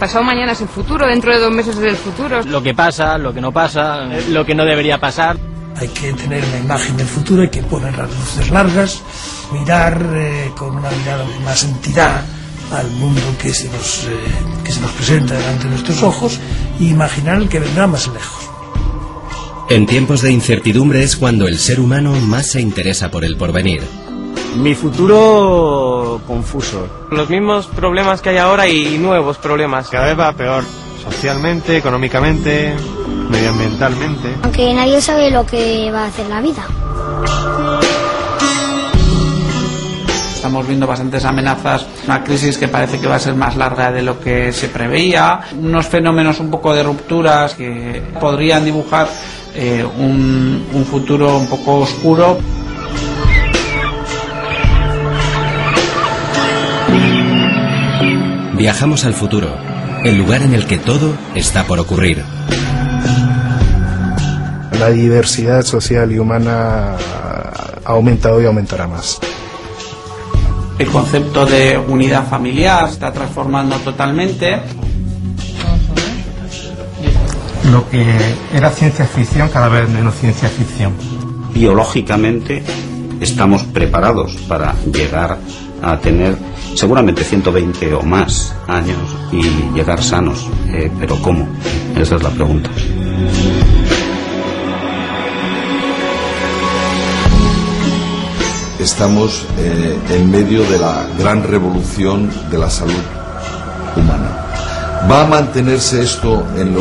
pasado mañana es el futuro, dentro de 2 meses es el futuro. Lo que pasa, lo que no pasa, lo que no debería pasar. Hay que tener una imagen del futuro, hay que poner las luces largas, mirar con una mirada de más entidad al mundo que se nos presenta delante de nuestros ojos e imaginar el que vendrá más lejos. En tiempos de incertidumbre es cuando el ser humano más se interesa por el porvenir. Mi futuro confuso. Los mismos problemas que hay ahora y nuevos problemas. Cada vez va peor, socialmente, económicamente, medioambientalmente. Aunque nadie sabe lo que va a hacer la vida. Estamos viendo bastantes amenazas, una crisis que parece que va a ser más larga de lo que se preveía, unos fenómenos un poco de rupturas que podrían dibujar un futuro un poco oscuro. Viajamos al futuro, el lugar en el que todo está por ocurrir. La diversidad social y humana ha aumentado y aumentará más. El concepto de unidad familiar se está transformando totalmente. Lo que era ciencia ficción, cada vez menos ciencia ficción. Biológicamente estamos preparados para llegar a tener seguramente 120 o más años y llegar sanos, pero ¿cómo? Esa es la pregunta. Estamos en medio de la gran revolución de la salud humana. ¿Va a mantenerse esto en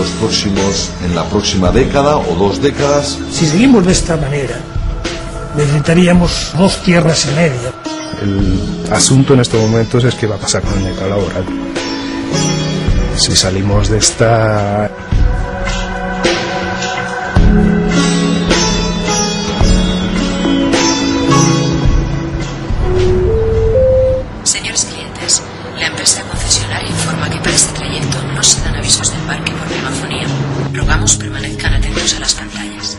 la próxima década o 2 décadas? Si seguimos de esta manera, necesitaríamos 2 tierras y media. El asunto en estos momentos es qué va a pasar con el mercado laboral. Si salimos de esta... Señores clientes, la empresa concesionaria informa que para este trayecto no se dan avisos de embarque por megafonía. Rogamos permanezcan atentos a las pantallas.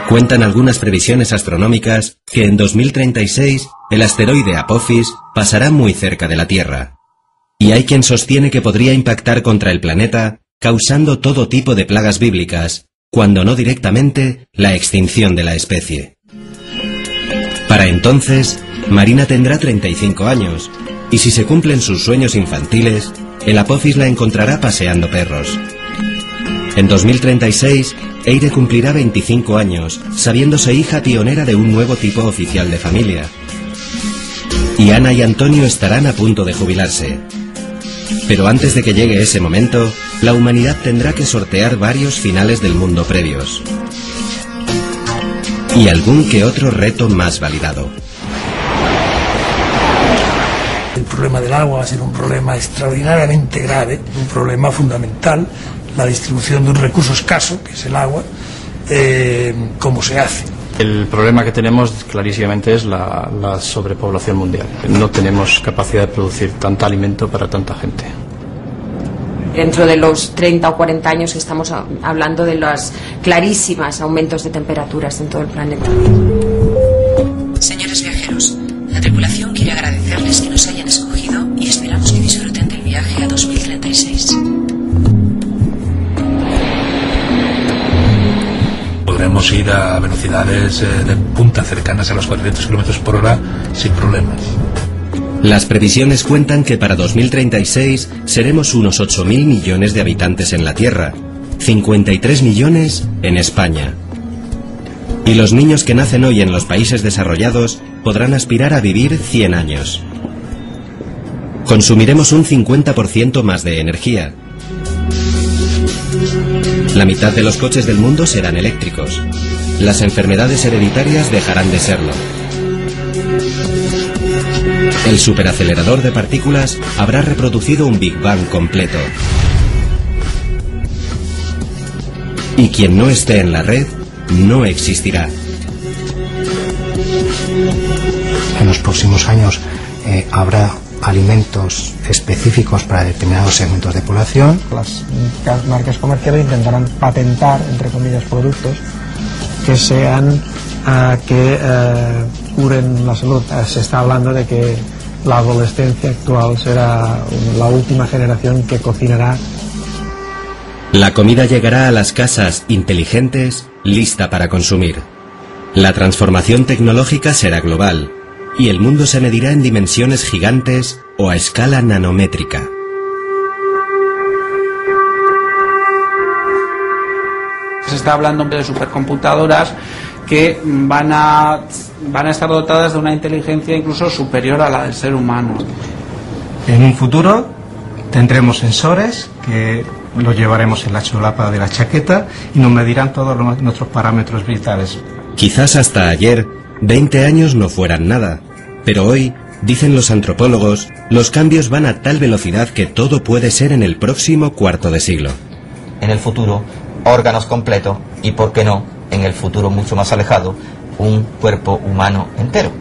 Cuentan algunas previsiones astronómicas que en 2036 el asteroide Apophis pasará muy cerca de la Tierra. Y hay quien sostiene que podría impactar contra el planeta, causando todo tipo de plagas bíblicas, cuando no directamente la extinción de la especie. Para entonces, Marina tendrá 35 años, y si se cumplen sus sueños infantiles, el Apophis la encontrará paseando perros. En 2036, Eire cumplirá 25 años, sabiéndose hija pionera de un nuevo tipo oficial de familia. Y Ana y Antonio estarán a punto de jubilarse. Pero antes de que llegue ese momento, la humanidad tendrá que sortear varios finales del mundo previos. Y algún que otro reto más validado. El problema del agua va a ser un problema extraordinariamente grave, un problema fundamental. La distribución de un recurso escaso, que es el agua, ¿cómo se hace? El problema que tenemos clarísimamente es la sobrepoblación mundial. No tenemos capacidad de producir tanto alimento para tanta gente. Dentro de los 30 o 40 años estamos hablando de los clarísimos aumentos de temperaturas en todo el planeta. Señores viajeros, la tripulación quiere agradecerles que nos hayan escogido y esperamos que disfruten del viaje a 2036. Podremos ir a velocidades de punta cercanas a los 400 km por hora sin problemas. Las previsiones cuentan que para 2036 seremos unos 8.000 millones de habitantes en la Tierra, 53 millones en España. Y los niños que nacen hoy en los países desarrollados podrán aspirar a vivir 100 años. Consumiremos un 50% más de energía. La mitad de los coches del mundo serán eléctricos. Las enfermedades hereditarias dejarán de serlo. El superacelerador de partículas habrá reproducido un Big Bang completo. Y quien no esté en la red no existirá. En los próximos años habrá alimentos específicos para determinados segmentos de población. Las marcas comerciales intentarán patentar, entre comillas, productos que sean que curen la salud. Se está hablando de que la adolescencia actual será la última generación que cocinará. La comida llegará a las casas inteligentes, lista para consumir. La transformación tecnológica será global y el mundo se medirá en dimensiones gigantes o a escala nanométrica. Se está hablando de supercomputadoras que van a estar dotadas de una inteligencia incluso superior a la del ser humano. En un futuro tendremos sensores que los llevaremos en la solapa de la chaqueta y nos medirán todos nuestros parámetros vitales. Quizás hasta ayer, 20 años no fueran nada, pero hoy, dicen los antropólogos, los cambios van a tal velocidad que todo puede ser en el próximo cuarto de siglo. En el futuro, órganos completos y, por qué no, en el futuro mucho más alejado, un cuerpo humano entero.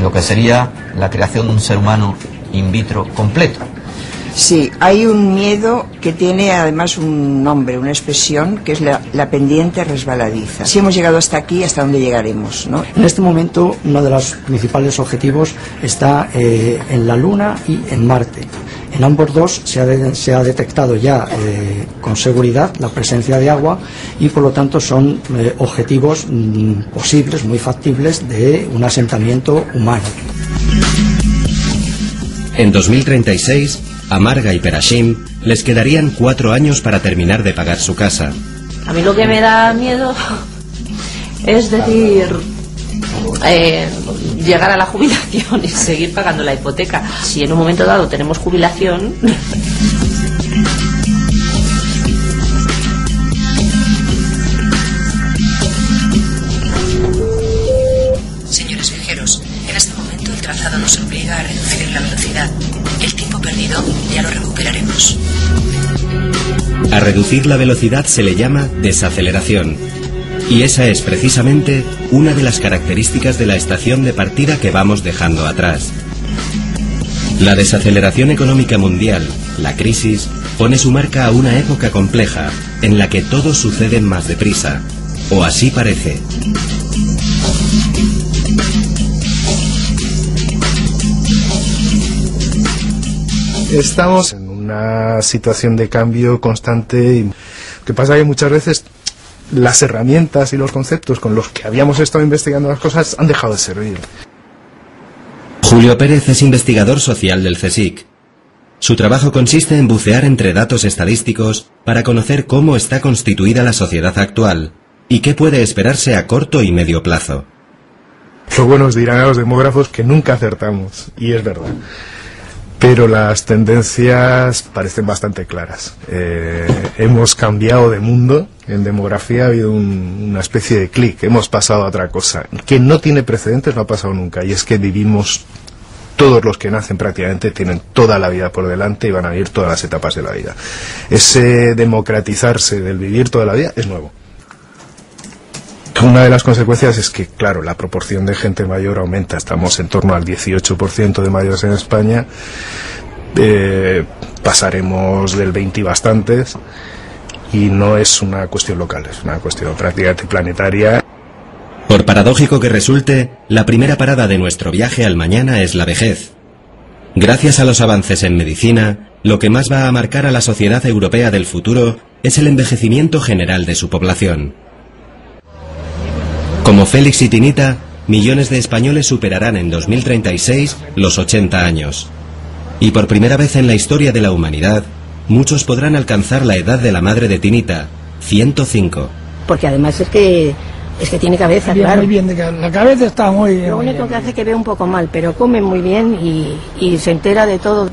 Lo que sería la creación de un ser humano in vitro completo. Sí, hay un miedo que tiene además un nombre, una expresión, que es la pendiente resbaladiza. Si hemos llegado hasta aquí, ¿hasta dónde llegaremos, ¿no? En este momento, uno de los principales objetivos está en la Luna y en Marte. En ambos dos se ha detectado ya con seguridad la presencia de agua y por lo tanto son objetivos posibles, muy factibles, de un asentamiento humano. En 2036, a Marga y Perashim les quedarían 4 años para terminar de pagar su casa. A mí lo que me da miedo es decir, llegar a la jubilación y seguir pagando la hipoteca. Si en un momento dado tenemos jubilación... Señores viajeros, en este momento el trazado nos obliga a reducir la velocidad. El tiempo perdido ya lo recuperaremos. A reducir la velocidad se le llama desaceleración. Y esa es precisamente una de las características de la estación de partida que vamos dejando atrás. La desaceleración económica mundial, la crisis, pone su marca a una época compleja, en la que todo sucede más deprisa, o así parece. Estamos en una situación de cambio constante y lo que pasa es que muchas veces las herramientas y los conceptos con los que habíamos estado investigando las cosas han dejado de servir. Julio Pérez es investigador social del CSIC. Su trabajo consiste en bucear entre datos estadísticos para conocer cómo está constituida la sociedad actual y qué puede esperarse a corto y medio plazo. Luego nos dirán a los demógrafos que nunca acertamos, y es verdad. Pero las tendencias parecen bastante claras. Hemos cambiado de mundo. En demografía ha habido una especie de clic. Hemos pasado a otra cosa que no tiene precedentes, no ha pasado nunca, y es que vivimos, todos los que nacen prácticamente tienen toda la vida por delante y van a vivir todas las etapas de la vida. Ese democratizarse del vivir toda la vida es nuevo. Una de las consecuencias es que, claro, la proporción de gente mayor aumenta. Estamos en torno al 18% de mayores en España. Pasaremos del 20 y bastantes. Y no es una cuestión local, es una cuestión prácticamente planetaria. Por paradójico que resulte, la primera parada de nuestro viaje al mañana es la vejez. Gracias a los avances en medicina, lo que más va a marcar a la sociedad europea del futuro es el envejecimiento general de su población. Como Félix y Tinita, millones de españoles superarán en 2036 los 80 años. Y por primera vez en la historia de la humanidad, muchos podrán alcanzar la edad de la madre de Tinita, 105. Porque además es que tiene cabeza, bien, claro. Muy bien, la cabeza está muy bien. Lo único que hace es que ve un poco mal, pero come muy bien y se entera de todo.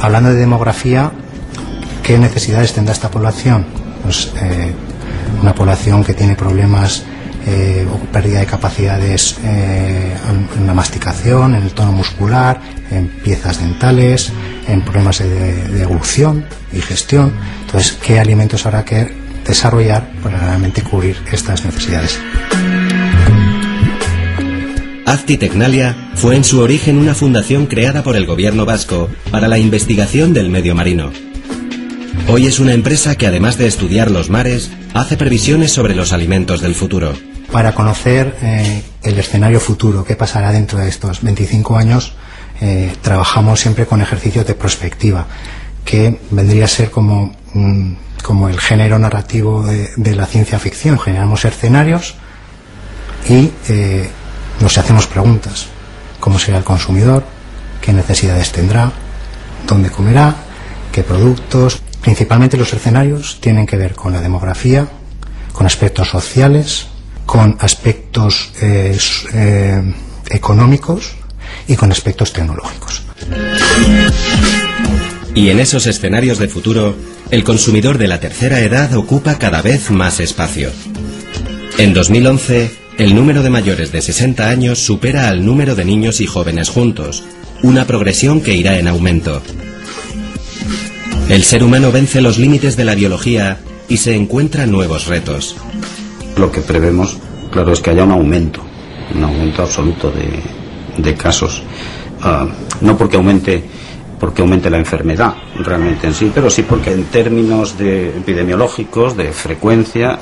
Hablando de demografía, ¿qué necesidades tendrá esta población? Pues una población que tiene problemas o pérdida de capacidades en la masticación, en el tono muscular, en piezas dentales, en problemas de evolución, digestión. Entonces, ¿qué alimentos habrá que desarrollar para realmente cubrir estas necesidades? Azti Tecnalia fue en su origen una fundación creada por el gobierno vasco para la investigación del medio marino. Hoy es una empresa que, además de estudiar los mares, hace previsiones sobre los alimentos del futuro. Para conocer el escenario futuro, qué pasará dentro de estos 25 años, trabajamos siempre con ejercicios de prospectiva, que vendría a ser como el género narrativo de la ciencia ficción. Generamos escenarios y nos hacemos preguntas. ¿Cómo será el consumidor? ¿Qué necesidades tendrá? ¿Dónde comerá? ¿Qué productos? Principalmente los escenarios tienen que ver con la demografía, con aspectos sociales, con aspectos económicos y con aspectos tecnológicos. Y en esos escenarios de futuro, el consumidor de la tercera edad ocupa cada vez más espacio. En 2011, el número de mayores de 60 años supera al número de niños y jóvenes juntos, una progresión que irá en aumento. El ser humano vence los límites de la biología y se encuentran nuevos retos. Lo que prevemos, claro, es que haya un aumento absoluto de casos. No porque aumente la enfermedad realmente en sí, pero sí porque en términos epidemiológicos, de frecuencia,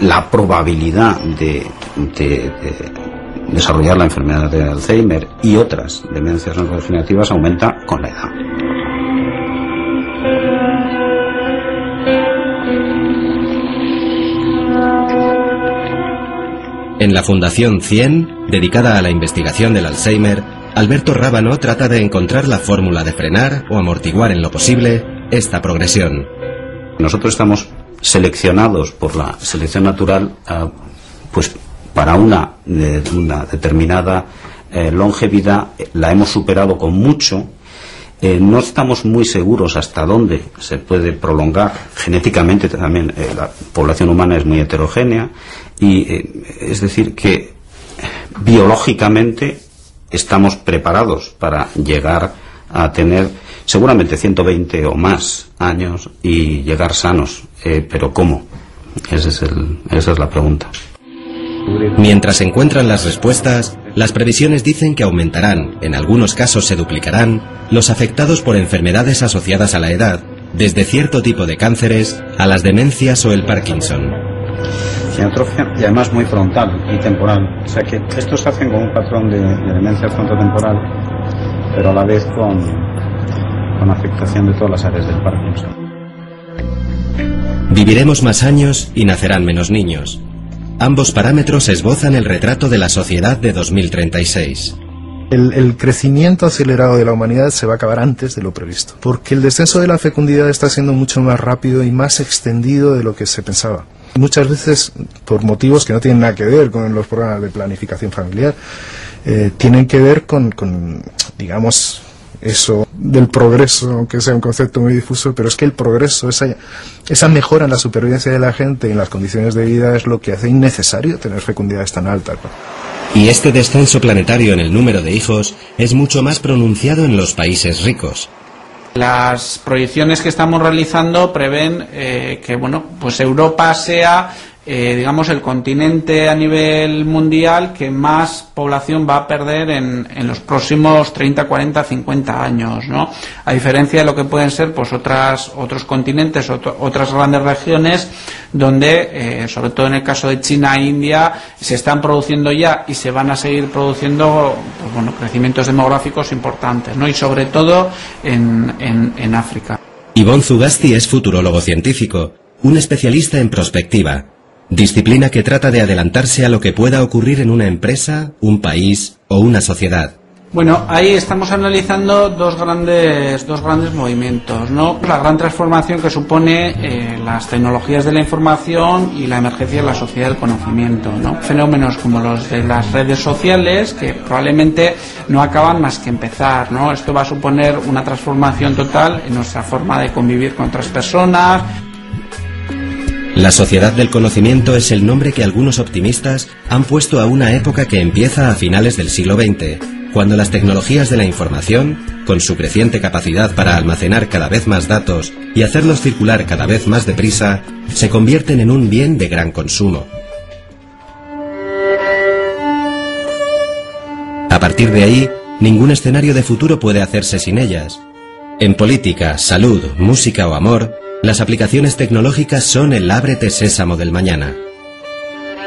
la probabilidad de desarrollar la enfermedad de Alzheimer y otras demencias neurodegenerativas aumenta con la edad. En la Fundación 100, dedicada a la investigación del Alzheimer, Alberto Rábano trata de encontrar la fórmula de frenar o amortiguar en lo posible esta progresión. Nosotros estamos seleccionados por la selección natural pues para una determinada longevidad. La hemos superado con mucho. No estamos muy seguros hasta dónde se puede prolongar. Genéticamente también la población humana es muy heterogénea y es decir que biológicamente estamos preparados para llegar a tener seguramente 120 o más años y llegar sanos, pero ¿cómo? Esa es la pregunta. Mientras se encuentran las respuestas, las previsiones dicen que aumentarán, en algunos casos se duplicarán, los afectados por enfermedades asociadas a la edad, desde cierto tipo de cánceres a las demencias o el Parkinson. Cianotrofia y además muy frontal y temporal. O sea que estos se hacen con un patrón de demencia frontotemporal, pero a la vez con afectación de todas las áreas del Parkinson. Viviremos más años y nacerán menos niños. Ambos parámetros esbozan el retrato de la sociedad de 2036. El crecimiento acelerado de la humanidad se va a acabar antes de lo previsto, porque el descenso de la fecundidad está siendo mucho más rápido y más extendido de lo que se pensaba. Muchas veces, por motivos que no tienen nada que ver con los programas de planificación familiar, tienen que ver con, digamos, eso del progreso, aunque sea un concepto muy difuso, pero es que el progreso, esa mejora en la supervivencia de la gente y en las condiciones de vida es lo que hace innecesario tener fecundidades tan altas, ¿no? Y este descenso planetario en el número de hijos es mucho más pronunciado en los países ricos. Las proyecciones que estamos realizando prevén que pues Europa sea digamos el continente a nivel mundial que más población va a perder en los próximos 30, 40, 50 años, ¿no? A diferencia de lo que pueden ser pues otros continentes, otras grandes regiones donde, sobre todo en el caso de China e India, se están produciendo ya y se van a seguir produciendo pues, crecimientos demográficos importantes, ¿no? Y sobre todo en África. Ivonne Zugasti es futurólogo científico, un especialista en prospectiva, disciplina que trata de adelantarse a lo que pueda ocurrir en una empresa, un país o una sociedad. Bueno, ahí estamos analizando dos grandes movimientos, ¿no? La gran transformación que supone las tecnologías de la información y la emergencia de la sociedad del conocimiento, ¿no? Fenómenos como los de las redes sociales que probablemente no acaban más que empezar, ¿no? Esto va a suponer una transformación total en nuestra forma de convivir con otras personas. La sociedad del conocimiento es el nombre que algunos optimistas han puesto a una época que empieza a finales del siglo XX, cuando las tecnologías de la información, con su creciente capacidad para almacenar cada vez más datos y hacerlos circular cada vez más deprisa, se convierten en un bien de gran consumo. partir de ahí, ningún escenario de futuro puede hacerse sin ellas. En política, salud, música o amor, las aplicaciones tecnológicas son el ábrete sésamo del mañana.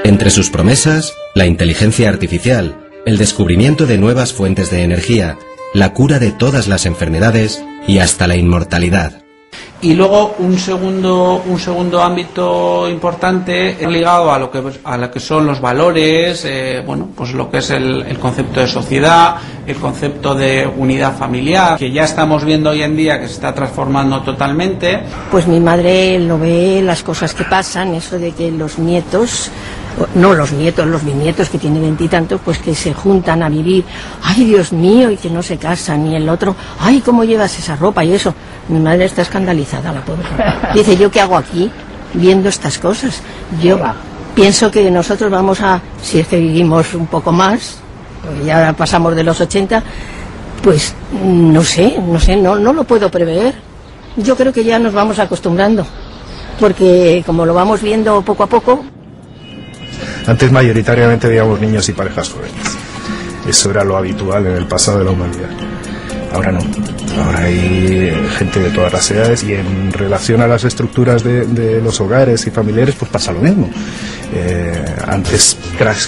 Entre sus promesas, la inteligencia artificial, el descubrimiento de nuevas fuentes de energía, la cura de todas las enfermedades y hasta la inmortalidad. Y luego un segundo ámbito importante ligado a lo que son los valores, pues lo que es el concepto de sociedad, el concepto de unidad familiar, que ya estamos viendo hoy en día que se está transformando totalmente. Pues mi madre lo ve, las cosas que pasan, eso de que los nietos, los bisnietos que tienen 20 y tantos, pues que se juntan a vivir, ay Dios mío, y que no se casan, y el otro, ay, ¿cómo llevas esa ropa? Y eso, mi madre está escandalizada, la pobre. Dice, ¿yo qué hago aquí viendo estas cosas? Yo pienso que nosotros vamos a, si es que vivimos un poco más, porque ya pasamos de los 80, pues no sé, no lo puedo prever. Yo creo que ya nos vamos acostumbrando, porque como lo vamos viendo poco a poco. Antes mayoritariamente veíamos niños y parejas jóvenes. Eso era lo habitual en el pasado de la humanidad. Ahora no. Ahora hay gente de todas las edades y en relación a las estructuras de los hogares y familiares pues pasa lo mismo. Antes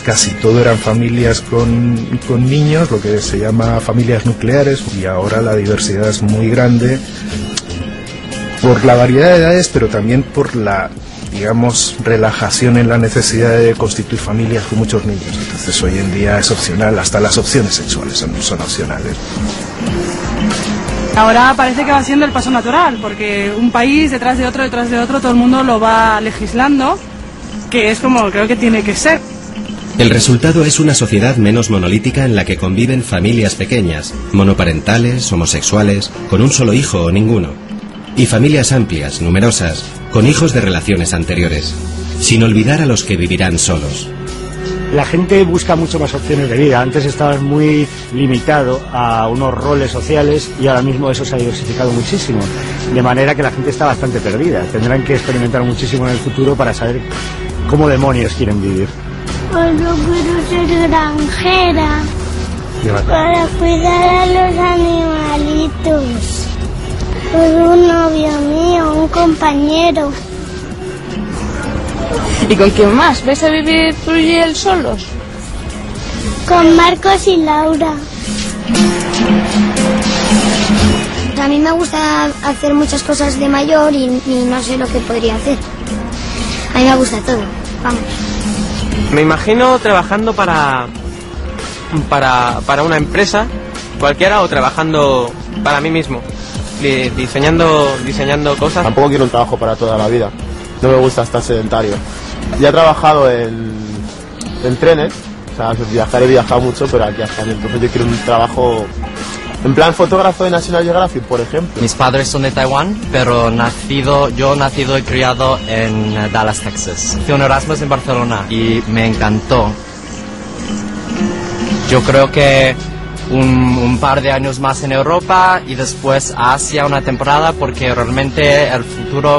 casi todo eran familias con niños, lo que se llama familias nucleares, y ahora la diversidad es muy grande por la variedad de edades, pero también por la, digamos, relajación en la necesidad de constituir familias con muchos niños. Entonces hoy en día es opcional, hasta las opciones sexuales son opcionales. Ahora parece que va siendo el paso natural, porque un país detrás de otro, todo el mundo lo va legislando, que es como creo que tiene que ser. El resultado es una sociedad menos monolítica en la que conviven familias pequeñas, monoparentales, homosexuales, con un solo hijo o ninguno, y familias amplias, numerosas, con hijos de relaciones anteriores, sin olvidar a los que vivirán solos. La gente busca mucho más opciones de vida. Antes estabas muy limitado a unos roles sociales y ahora mismo eso se ha diversificado muchísimo. De manera que la gente está bastante perdida. Tendrán que experimentar muchísimo en el futuro para saber cómo demonios quieren vivir. Pues yo quiero ser granjera para cuidar a los animalitos. Pues un novio mío, un compañero. ¿Y con quién más? ¿Vais a vivir tú y él solos? Con Marcos y Laura. A mí me gusta hacer muchas cosas de mayor y no sé lo que podría hacer. A mí me gusta todo, vamos. Me imagino trabajando para una empresa cualquiera o trabajando para mí mismo, diseñando cosas. Tampoco quiero un trabajo para toda la vida. No me gusta estar sedentario. Ya he trabajado en trenes, o sea, he viajado mucho, pero aquí hasta entonces yo quiero un trabajo en plan fotógrafo de National Geographic, por ejemplo. Mis padres son de Taiwán, pero yo nacido y criado en Dallas, Texas. Hice un Erasmus en Barcelona y me encantó. Yo creo que un par de años más en Europa y después a Asia una temporada, porque realmente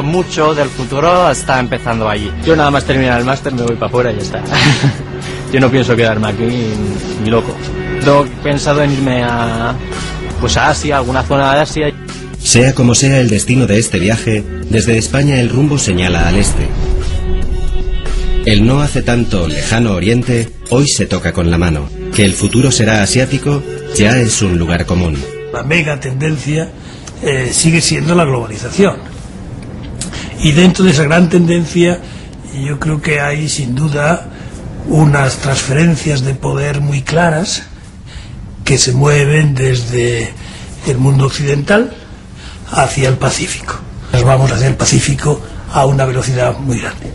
mucho del futuro está empezando allí. Yo nada más terminar el máster me voy para afuera y ya está. Yo no pienso quedarme aquí ni loco. Tengo pensado en irme a Asia, alguna zona de Asia. Sea como sea el destino de este viaje, desde España el rumbo señala al este. El no hace tanto lejano oriente hoy se toca con la mano. Que el futuro será asiático ya es un lugar común. La mega tendencia sigue siendo la globalización. Y dentro de esa gran tendencia yo creo que hay sin duda unas transferencias de poder muy claras que se mueven desde el mundo occidental hacia el Pacífico. Nos vamos hacia el Pacífico a una velocidad muy grande.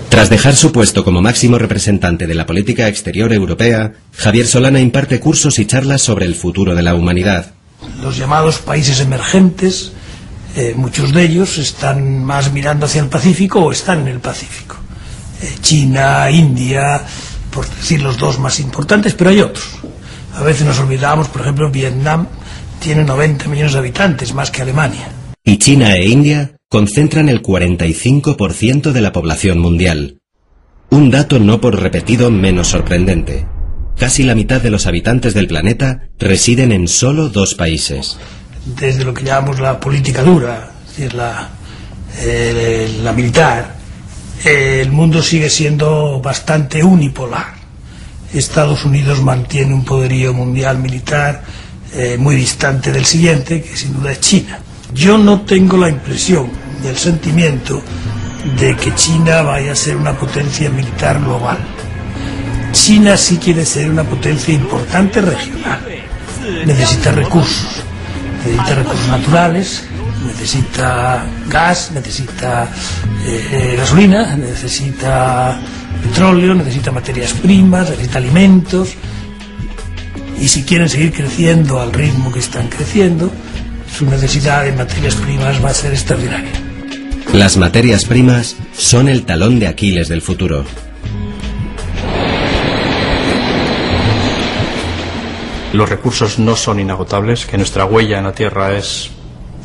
Tras dejar su puesto como máximo representante de la política exterior europea, Javier Solana imparte cursos y charlas sobre el futuro de la humanidad. Los llamados países emergentes, muchos de ellos están más mirando hacia el Pacífico o están en el Pacífico. China, India, por decir los dos más importantes, pero hay otros. A veces nos olvidamos, por ejemplo, Vietnam tiene 90 millones de habitantes, más que Alemania. Y China e India concentran el 45% de la población mundial. Un dato no por repetido menos sorprendente. casi la mitad de los habitantes del planeta residen en solo 2 países. Desde lo que llamamos la política dura, es decir, la militar, el mundo sigue siendo bastante unipolar. Estados Unidos mantiene un poderío mundial militar muy distante del siguiente, que sin duda es China. Yo no tengo la impresión ni el sentimiento de que China vaya a ser una potencia militar global. China sí quiere ser una potencia importante regional. Necesita recursos naturales, necesita gas, necesita gasolina, necesita petróleo, necesita materias primas, necesita alimentos, y si quieren seguir creciendo al ritmo que están creciendo, su necesidad de materias primas va a ser extraordinaria. Las materias primas son el talón de Aquiles del futuro. Los recursos no son inagotables, que nuestra huella en la Tierra es,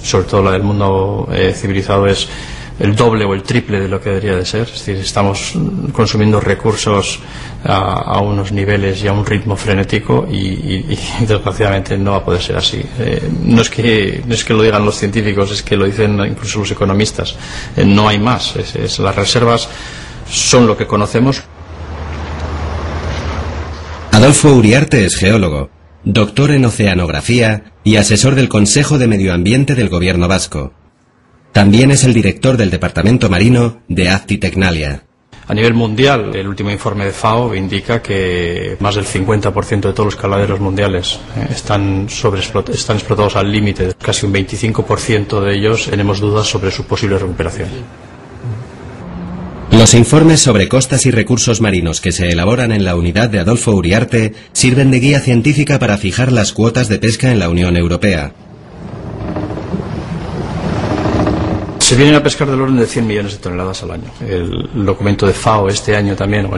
sobre todo la del mundo civilizado, es el doble o el triple de lo que debería de ser. Es decir, estamos consumiendo recursos a unos niveles y a un ritmo frenético y desgraciadamente no va a poder ser así. No es que lo digan los científicos, es que lo dicen incluso los economistas. No hay más. Las reservas son lo que conocemos. Adolfo Uriarte es geólogo, doctor en oceanografía y asesor del Consejo de Medio Ambiente del Gobierno vasco. También es el director del Departamento Marino de Actitecnalia. A nivel mundial, el último informe de FAO indica que más del 50% de todos los caladeros mundiales están explotados al límite. Casi un 25% de ellos tenemos dudas sobre su posible recuperación. Los informes sobre costas y recursos marinos que se elaboran en la unidad de Adolfo Uriarte sirven de guía científica para fijar las cuotas de pesca en la Unión Europea. Se vienen a pescar del orden de 100 millones de toneladas al año. El documento de FAO este año también,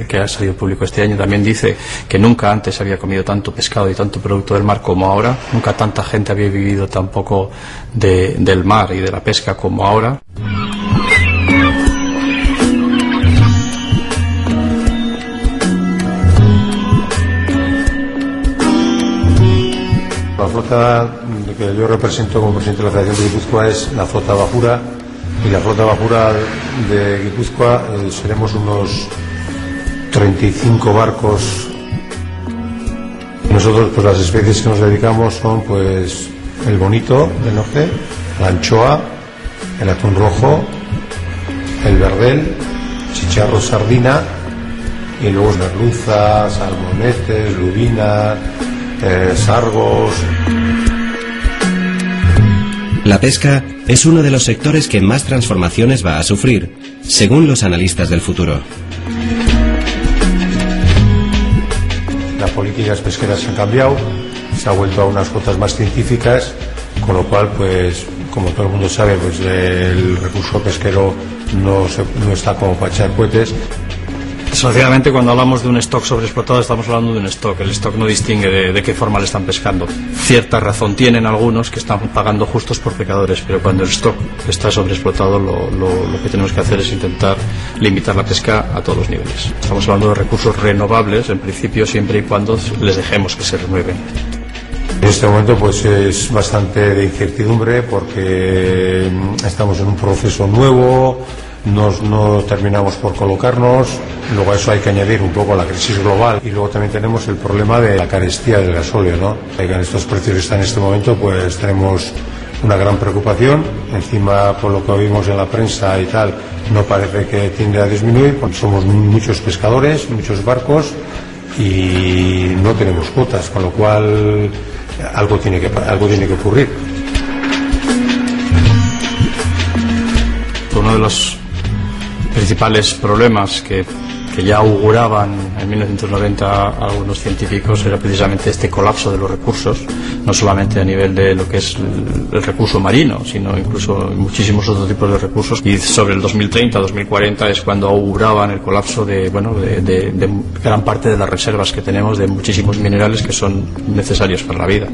que ha salido público este año, también dice que nunca antes había comido tanto pescado y tanto producto del mar como ahora. Nunca tanta gente había vivido tan poco del mar y de la pesca como ahora. La flota que yo represento como presidente de la Federación de Guipúzcoa es la flota Bajura, y la flota Bajura de Guipúzcoa seremos unos 35 barcos. Nosotros pues las especies que nos dedicamos son pues el bonito del norte, la anchoa, el atún rojo, el verdel, chicharro, sardina, y luego merluza, salmonetes, lubina, sargos. La pesca es uno de los sectores que más transformaciones va a sufrir, según los analistas del futuro. Las políticas pesqueras han cambiado, se ha vuelto a unas cuotas más científicas, con lo cual, pues, como todo el mundo sabe, pues el recurso pesquero no está como para echar cohetes. Desgraciadamente, cuando hablamos de un stock sobreexplotado, estamos hablando de un stock. El stock no distingue de qué forma le están pescando. Cierta razón tienen algunos que están pagando justos por pecadores, pero cuando el stock está sobreexplotado, lo que tenemos que hacer es intentar limitar la pesca a todos los niveles. Estamos hablando de recursos renovables, en principio, siempre y cuando les dejemos que se renueven. En este momento pues es bastante de incertidumbre porque estamos en un proceso nuevo, no terminamos por colocarnos, luego a eso hay que añadir un poco la crisis global y luego también tenemos el problema de la carestía del gasóleo, ¿no? En estos precios que están en este momento pues tenemos una gran preocupación, encima por lo que oímos en la prensa y tal no parece que tiende a disminuir, porque somos muchos pescadores, muchos barcos y no tenemos cuotas, con lo cual algo tiene que ocurrir. Uno de los principales problemas que ya auguraban en 1990 algunos científicos era precisamente este colapso de los recursos, no solamente a nivel de lo que es el recurso marino, sino incluso muchísimos otros tipos de recursos. Y sobre el 2030-2040 es cuando auguraban el colapso de gran parte de las reservas que tenemos de muchísimos minerales que son necesarios para la vida.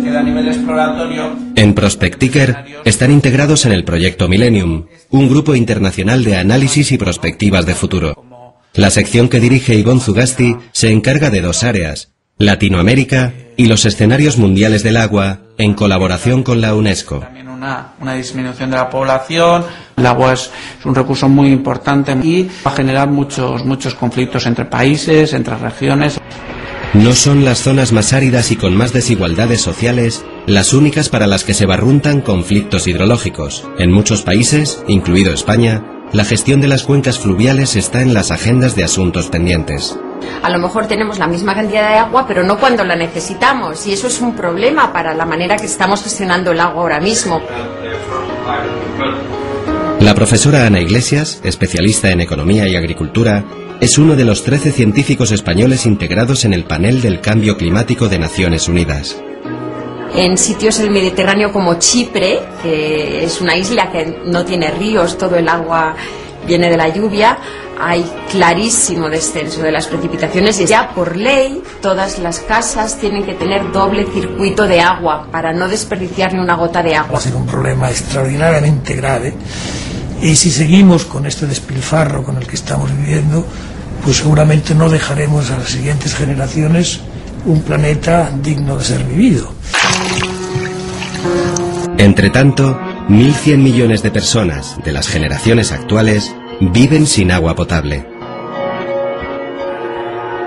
A nivel exploratorio, En Prospectiker están integrados en el proyecto Millennium, un grupo internacional de análisis y prospectivas de futuro. La sección que dirige Ivonne Zugasti se encarga de 2 áreas, Latinoamérica y los escenarios mundiales del agua, en colaboración con la UNESCO. Una disminución de la población, el agua es un recurso muy importante y va a generar muchos conflictos entre países, entre regiones. No son las zonas más áridas y con más desigualdades sociales las únicas para las que se barruntan conflictos hidrológicos. En muchos países, incluido España, la gestión de las cuencas fluviales está en las agendas de asuntos pendientes. A lo mejor tenemos la misma cantidad de agua, pero no cuando la necesitamos, y eso es un problema para la manera que estamos gestionando el agua ahora mismo. La profesora Ana Iglesias, especialista en economía y agricultura, es uno de los 13 científicos españoles integrados en el panel del cambio climático de Naciones Unidas. En sitios del Mediterráneo como Chipre, que es una isla que no tiene ríos, todo el agua viene de la lluvia, hay clarísimo descenso de las precipitaciones y ya por ley todas las casas tienen que tener doble circuito de agua para no desperdiciar ni una gota de agua. Va a ser un problema extraordinariamente grave y si seguimos con este despilfarro con el que estamos viviendo, pues seguramente no dejaremos a las siguientes generaciones un planeta digno de ser vivido. Entre tanto, 1.100 millones de personas de las generaciones actuales viven sin agua potable.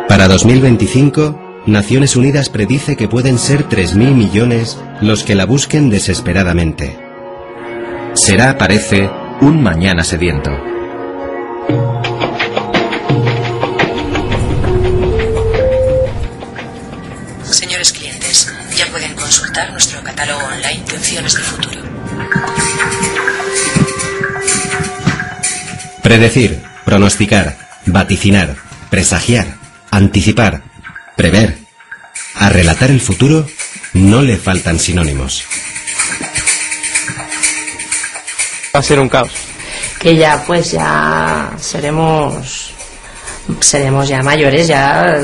Para 2025, Naciones Unidas predice que pueden ser 3.000 millones los que la busquen desesperadamente. Será, parece, un mañana sediento. Señores clientes, ya pueden consultar nuestro catálogo online de opciones de futuro. Predecir, pronosticar, vaticinar, presagiar, anticipar, prever. A relatar el futuro no le faltan sinónimos. Va a ser un caos. Que ya pues ya seremos ya mayores, ya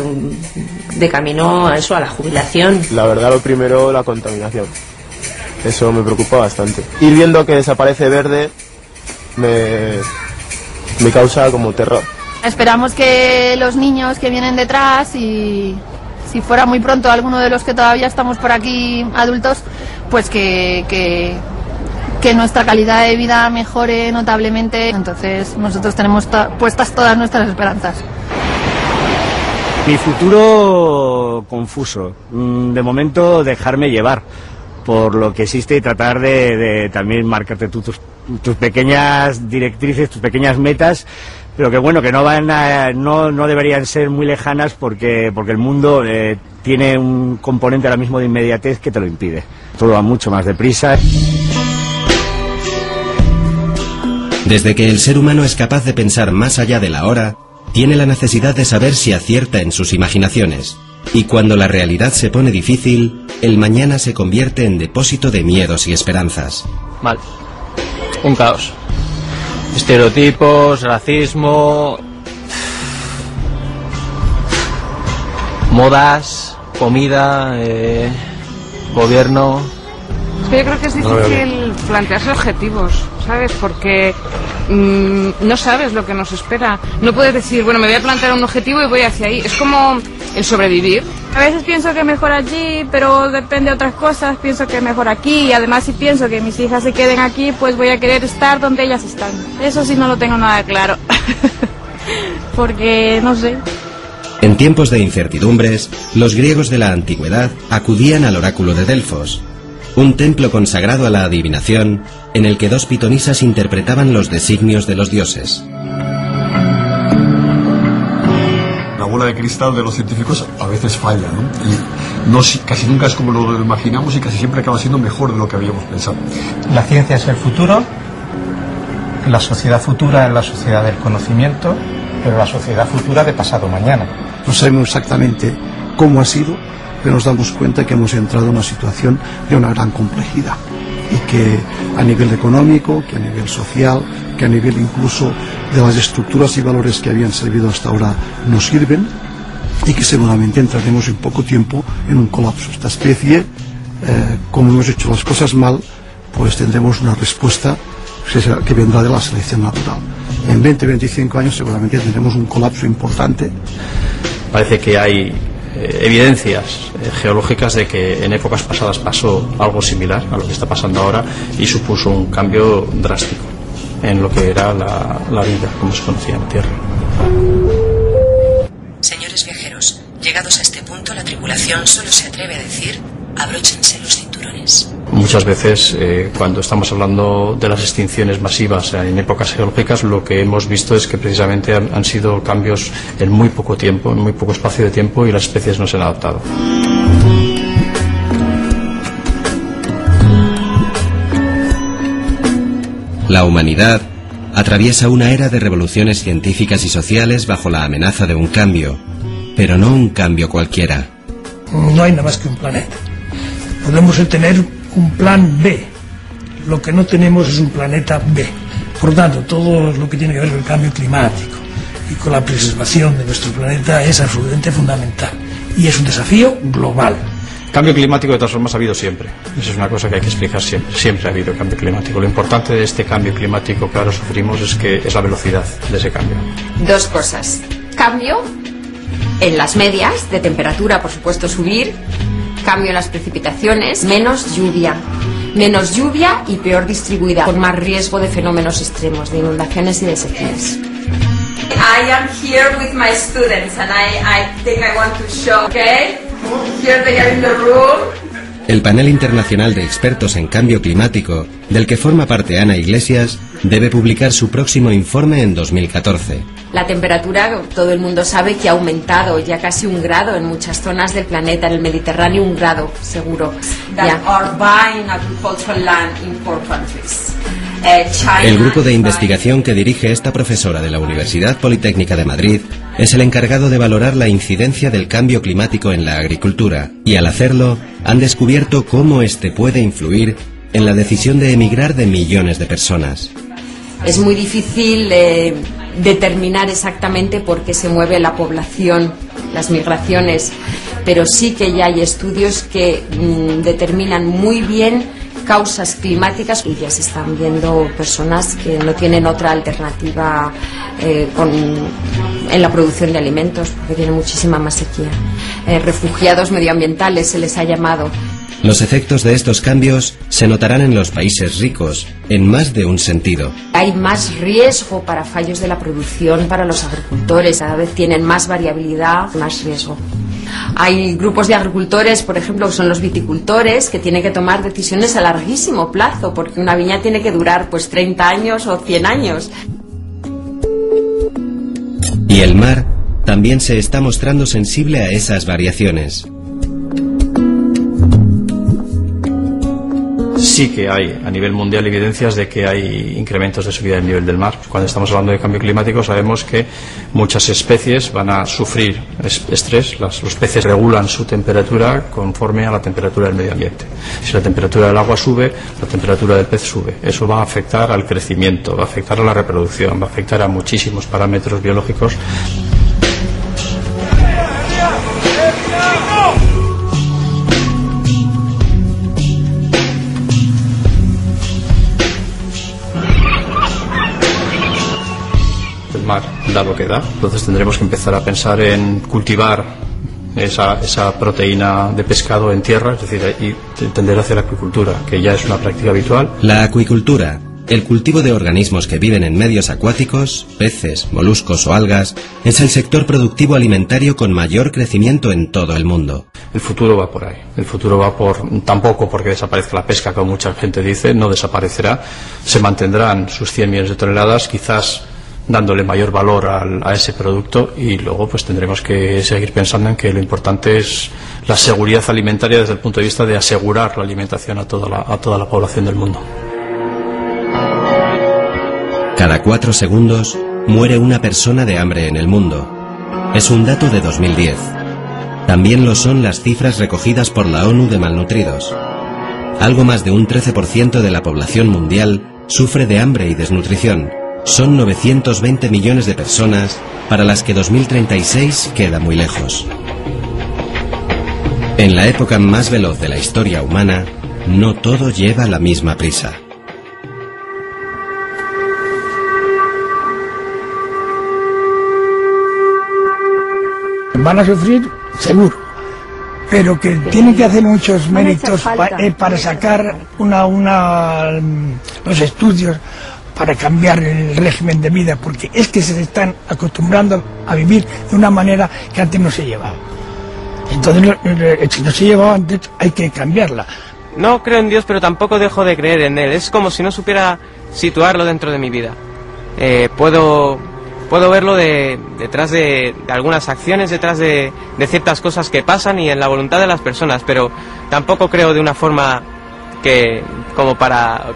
de camino a eso, a la jubilación. La verdad, lo primero, la contaminación. Eso me preocupa bastante. Ir viendo que desaparece verde me causa como terror. Esperamos que los niños que vienen detrás, y si fuera muy pronto alguno de los que todavía estamos por aquí adultos, pues que nuestra calidad de vida mejore notablemente. Entonces nosotros tenemos puestas todas nuestras esperanzas. Mi futuro confuso. De momento dejarme llevar por lo que existe y tratar de también marcarte tus pequeñas directrices, tus pequeñas metas, pero que bueno, que no deberían ser muy lejanas porque el mundo tiene un componente ahora mismo de inmediatez que te lo impide. Todo va mucho más deprisa. Desde que el ser humano es capaz de pensar más allá de la hora, tiene la necesidad de saber si acierta en sus imaginaciones. Y cuando la realidad se pone difícil, el mañana se convierte en depósito de miedos y esperanzas. Mal. Un caos. Estereotipos, racismo, modas, comida, gobierno. Es que yo creo que es difícil plantearse objetivos, ¿sabes? Porque no sabes lo que nos espera. No puedes decir, bueno, me voy a plantear un objetivo y voy hacia ahí. Es como el sobrevivir. A veces pienso que mejor allí, pero depende de otras cosas. Pienso que mejor aquí. Y además, si pienso que mis hijas se queden aquí, pues voy a querer estar donde ellas están. Eso sí no lo tengo nada claro. Porque, no sé. En tiempos de incertidumbres, los griegos de la antigüedad acudían al oráculo de Delfos, un templo consagrado a la adivinación en el que dos pitonisas interpretaban los designios de los dioses. La bola de cristal de los científicos a veces falla, ¿no? Y casi nunca es como lo imaginamos y casi siempre acaba siendo mejor de lo que habíamos pensado. La ciencia es el futuro, la sociedad futura es la sociedad del conocimiento, pero la sociedad futura de pasado mañana. No sabemos exactamente cómo ha sido, pero nos damos cuenta que hemos entrado en una situación de una gran complejidad y que a nivel económico, que a nivel social, que a nivel incluso de las estructuras y valores que habían servido hasta ahora no sirven y que seguramente entraremos en poco tiempo en un colapso. Esta especie como hemos hecho las cosas mal, pues tendremos una respuesta que vendrá de la selección natural. En 20-25 años seguramente tendremos un colapso importante. Parece que hay evidencias geológicas de que en épocas pasadas pasó algo similar a lo que está pasando ahora y supuso un cambio drástico en lo que era la vida como se conocía en la Tierra. Señores viajeros, llegados a este punto, la tripulación solo se atreve a decir: abróchense los cinturones. Muchas veces, cuando estamos hablando de las extinciones masivas en épocas geológicas, lo que hemos visto es que precisamente han sido cambios en muy poco tiempo, en muy poco espacio de tiempo, y las especies no se han adaptado. La humanidad atraviesa una era de revoluciones científicas y sociales bajo la amenaza de un cambio, pero no un cambio cualquiera. No hay nada más que un planeta. Podemos tener un plan B. Lo que no tenemos es un planeta B. Por tanto, todo lo que tiene que ver con el cambio climático y con la preservación de nuestro planeta es absolutamente fundamental. Y es un desafío global. Cambio climático de todas formas ha habido siempre. Esa es una cosa que hay que explicar siempre. Siempre ha habido cambio climático. Lo importante de este cambio climático que ahora sufrimos es la velocidad de ese cambio. Dos cosas. Cambio en las medias de temperatura, por supuesto, subir. Cambio en las precipitaciones, menos lluvia y peor distribuida, con más riesgo de fenómenos extremos, de inundaciones y de sequías. I am here with my students and I think I want to show, okay? Here they are in the room. El panel internacional de expertos en cambio climático, del que forma parte Ana Iglesias, debe publicar su próximo informe en 2014. La temperatura, todo el mundo sabe que ha aumentado ya casi 1 grado en muchas zonas del planeta, en el Mediterráneo 1 grado, seguro. El grupo de investigación que dirige esta profesora de la Universidad Politécnica de Madrid es el encargado de valorar la incidencia del cambio climático en la agricultura, y al hacerlo han descubierto cómo este puede influir en la decisión de emigrar de millones de personas. Es muy difícil determinar exactamente por qué se mueve la población, las migraciones, pero sí que ya hay estudios que determinan muy bien causas climáticas, y ya se están viendo personas que no tienen otra alternativa en la producción de alimentos, porque tienen muchísima más sequía. Refugiados medioambientales se les ha llamado. Los efectos de estos cambios se notarán en los países ricos, en más de un sentido. Hay más riesgo para fallos de la producción para los agricultores, cada vez tienen más variabilidad, más riesgo. Hay grupos de agricultores, por ejemplo, que son los viticultores, que tienen que tomar decisiones a larguísimo plazo, porque una viña tiene que durar pues 30 años o 100 años. Y el mar también se está mostrando sensible a esas variaciones. Sí que hay a nivel mundial evidencias de que hay incrementos de subida del nivel del mar. Cuando estamos hablando de cambio climático sabemos que muchas especies van a sufrir estrés. Los peces regulan su temperatura conforme a la temperatura del medio ambiente. Si la temperatura del agua sube, la temperatura del pez sube. Eso va a afectar al crecimiento, va a afectar a la reproducción, va a afectar a muchísimos parámetros biológicos. Mar da lo que da, entonces tendremos que empezar a pensar en cultivar esa proteína de pescado en tierra, es decir, y tender hacia la acuicultura, que ya es una práctica habitual. La acuicultura, el cultivo de organismos que viven en medios acuáticos, peces, moluscos o algas, es el sector productivo alimentario con mayor crecimiento en todo el mundo. El futuro va por ahí. El futuro va tampoco porque desaparezca la pesca, como mucha gente dice, no desaparecerá. Se mantendrán sus 100 millones de toneladas, quizás dándole mayor valor a ese producto, y luego pues tendremos que seguir pensando en que lo importante es la seguridad alimentaria desde el punto de vista de asegurar la alimentación a toda la población del mundo. Cada 4 segundos muere una persona de hambre en el mundo. Es un dato de 2010. También lo son las cifras recogidas por la ONU de malnutridos. Algo más de un 13% de la población mundial sufre de hambre y desnutrición. Son 920 millones de personas para las que 2036 queda muy lejos. En la época más veloz de la historia humana, no todo lleva la misma prisa. Van a sufrir, seguro, pero que tienen que hacer muchos méritos para sacar los estudios para cambiar el régimen de vida, porque es que se están acostumbrando a vivir de una manera que antes no se llevaba. Entonces, si no se llevaba antes, hay que cambiarla. No creo en Dios, pero tampoco dejo de creer en Él. Es como si no supiera situarlo dentro de mi vida. Puedo verlo detrás de algunas acciones, detrás de ciertas cosas que pasan y en la voluntad de las personas, pero tampoco creo de una forma como para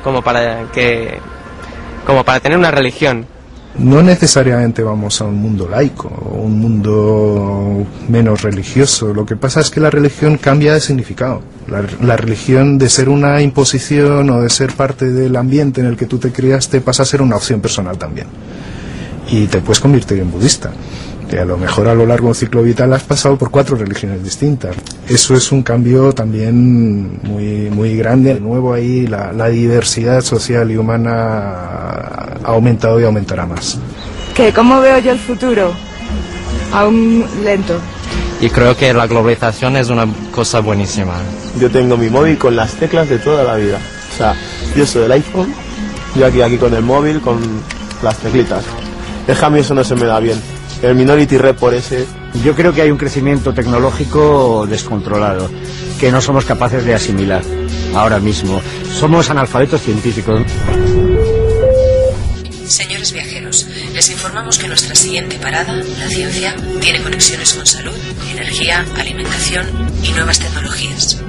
tener una religión. No necesariamente vamos a un mundo laico o un mundo menos religioso. Lo que pasa es que la religión cambia de significado. La religión, de ser una imposición o de ser parte del ambiente en el que tú te criaste, pasa a ser una opción personal también. Y te puedes convertir en budista, que a lo mejor a lo largo del ciclo vital has pasado por 4 religiones distintas. Eso es un cambio también muy grande. De nuevo ahí la diversidad social y humana ha aumentado y aumentará más. ¿Cómo veo yo el futuro? Aún lento. Y creo que la globalización es una cosa buenísima. Yo tengo mi móvil con las teclas de toda la vida. O sea, yo soy del iPhone, yo aquí con el móvil, con las teclitas. Déjame, eso no se me da bien. El Minority Report ese... Yo creo que hay un crecimiento tecnológico descontrolado, que no somos capaces de asimilar ahora mismo. Somos analfabetos científicos. Señores viajeros, les informamos que nuestra siguiente parada, la ciencia, tiene conexiones con salud, energía, alimentación y nuevas tecnologías.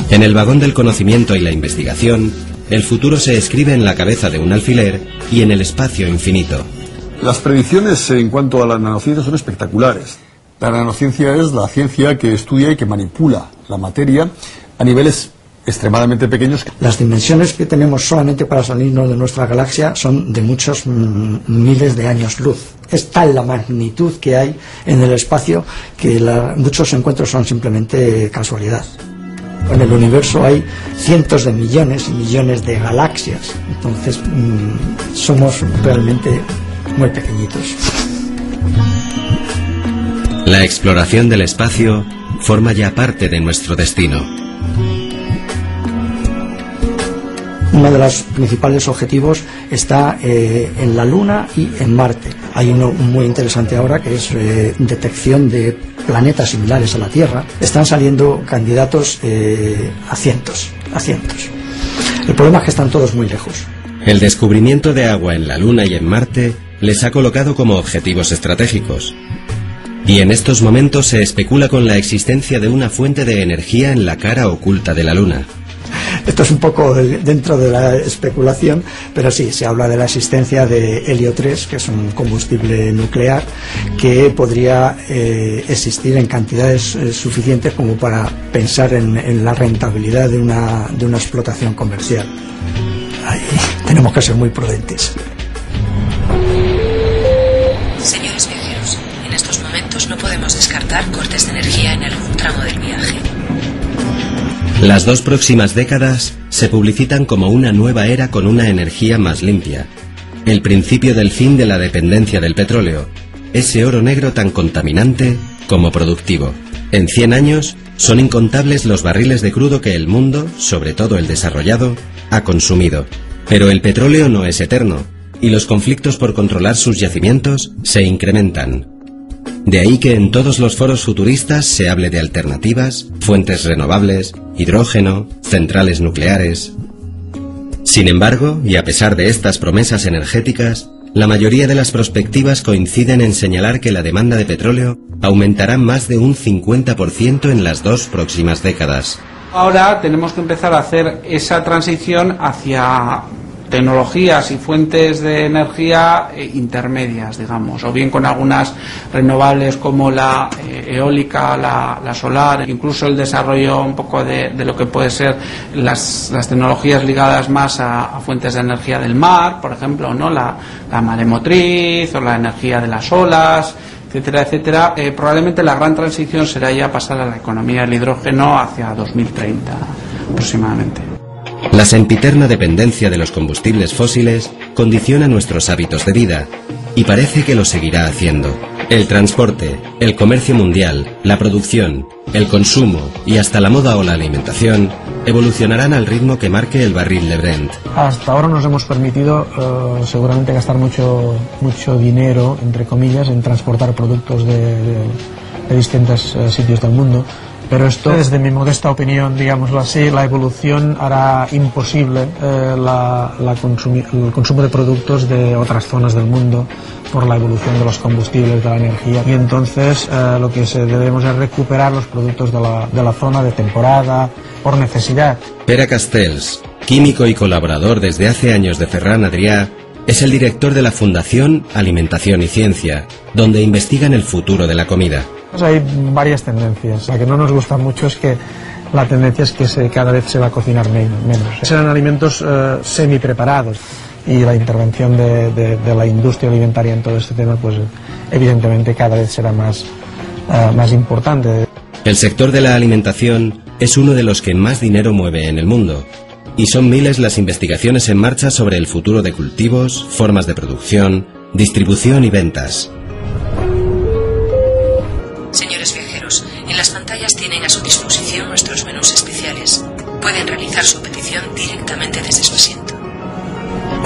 En el vagón del conocimiento y la investigación, el futuro se escribe en la cabeza de un alfiler y en el espacio infinito. Las predicciones en cuanto a la nanociencia son espectaculares. La nanociencia es la ciencia que estudia y que manipula la materia a niveles extremadamente pequeños. Las dimensiones que tenemos solamente para salirnos de nuestra galaxia son de muchos miles de años luz. Es tal la magnitud que hay en el espacio que muchos encuentros son simplemente casualidad. En el universo hay cientos de millones y millones de galaxias. Entonces somos realmente muy pequeñitos. La exploración del espacio forma ya parte de nuestro destino. Uno de los principales objetivos está en la Luna y en Marte. Hay uno muy interesante ahora que es detección de planetas similares a la Tierra. Están saliendo candidatos a cientos. El problema es que están todos muy lejos. El descubrimiento de agua en la Luna y en Marte les ha colocado como objetivos estratégicos. Y en estos momentos se especula con la existencia de una fuente de energía en la cara oculta de la Luna. Esto es un poco dentro de la especulación, pero sí, se habla de la existencia de helio 3, que es un combustible nuclear, que podría existir en cantidades suficientes como para pensar en la rentabilidad de una explotación comercial. Ahí tenemos que ser muy prudentes. Señores viajeros, en estos momentos no podemos descartar cortes de energía en algún tramo del viaje. Las 2 próximas décadas se publicitan como una nueva era con una energía más limpia. El principio del fin de la dependencia del petróleo, ese oro negro tan contaminante como productivo. En 100 años son incontables los barriles de crudo que el mundo, sobre todo el desarrollado, ha consumido. Pero el petróleo no es eterno, y los conflictos por controlar sus yacimientos se incrementan. De ahí que en todos los foros futuristas se hable de alternativas, fuentes renovables, hidrógeno, centrales nucleares. Sin embargo, y a pesar de estas promesas energéticas, la mayoría de las perspectivas coinciden en señalar que la demanda de petróleo aumentará más de un 50% en las 2 próximas décadas. Ahora tenemos que empezar a hacer esa transición hacia tecnologías y fuentes de energía intermedias, digamos, o bien con algunas renovables como la eólica, la solar, incluso el desarrollo un poco de lo que puede ser las tecnologías ligadas más a fuentes de energía del mar, por ejemplo, ¿no? La maremotriz o la energía de las olas, etcétera, etcétera, probablemente la gran transición será ya pasar a la economía del hidrógeno hacia 2030 aproximadamente. La sempiterna dependencia de los combustibles fósiles condiciona nuestros hábitos de vida y parece que lo seguirá haciendo. El transporte, el comercio mundial, la producción, el consumo y hasta la moda o la alimentación evolucionarán al ritmo que marque el barril de Brent. Hasta ahora nos hemos permitido seguramente gastar mucho dinero, entre comillas, en transportar productos de distintos sitios del mundo. Pero esto, desde mi modesta opinión, digámoslo así, la evolución hará imposible el consumo de productos de otras zonas del mundo por la evolución de los combustibles, de la energía. Y entonces lo que debemos es recuperar los productos de la zona de temporada, por necesidad. Pere Castells, químico y colaborador desde hace años de Ferran Adrià, es el director de la Fundación Alimentación y Ciencia, donde investigan el futuro de la comida. Hay varias tendencias. La que no nos gusta mucho es que la tendencia es que cada vez se va a cocinar menos. Serán alimentos semi-preparados y la intervención de la industria alimentaria en todo este tema, pues evidentemente cada vez será más importante. El sector de la alimentación es uno de los que más dinero mueve en el mundo y son miles las investigaciones en marcha sobre el futuro de cultivos, formas de producción, distribución y ventas. Señores viajeros, en las pantallas tienen a su disposición nuestros menús especiales. Pueden realizar su petición directamente desde su asiento.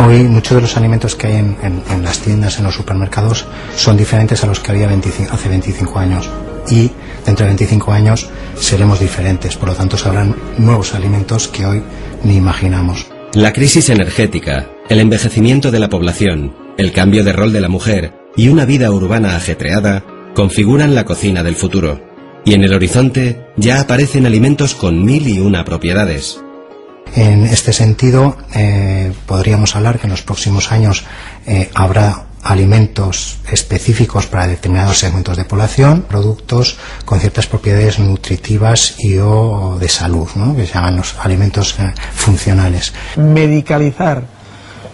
Hoy muchos de los alimentos que hay en las tiendas, en los supermercados, son diferentes a los que había hace 25 años. Y dentro de 25 años seremos diferentes, por lo tanto se habrán nuevos alimentos que hoy ni imaginamos. La crisis energética, el envejecimiento de la población, el cambio de rol de la mujer y una vida urbana ajetreada configuran la cocina del futuro. Y en el horizonte ya aparecen alimentos con 1001 propiedades. En este sentido, podríamos hablar que en los próximos años habrá alimentos específicos para determinados segmentos de población, productos con ciertas propiedades nutritivas o de salud, ¿no?, que se llaman los alimentos funcionales. Medicalizar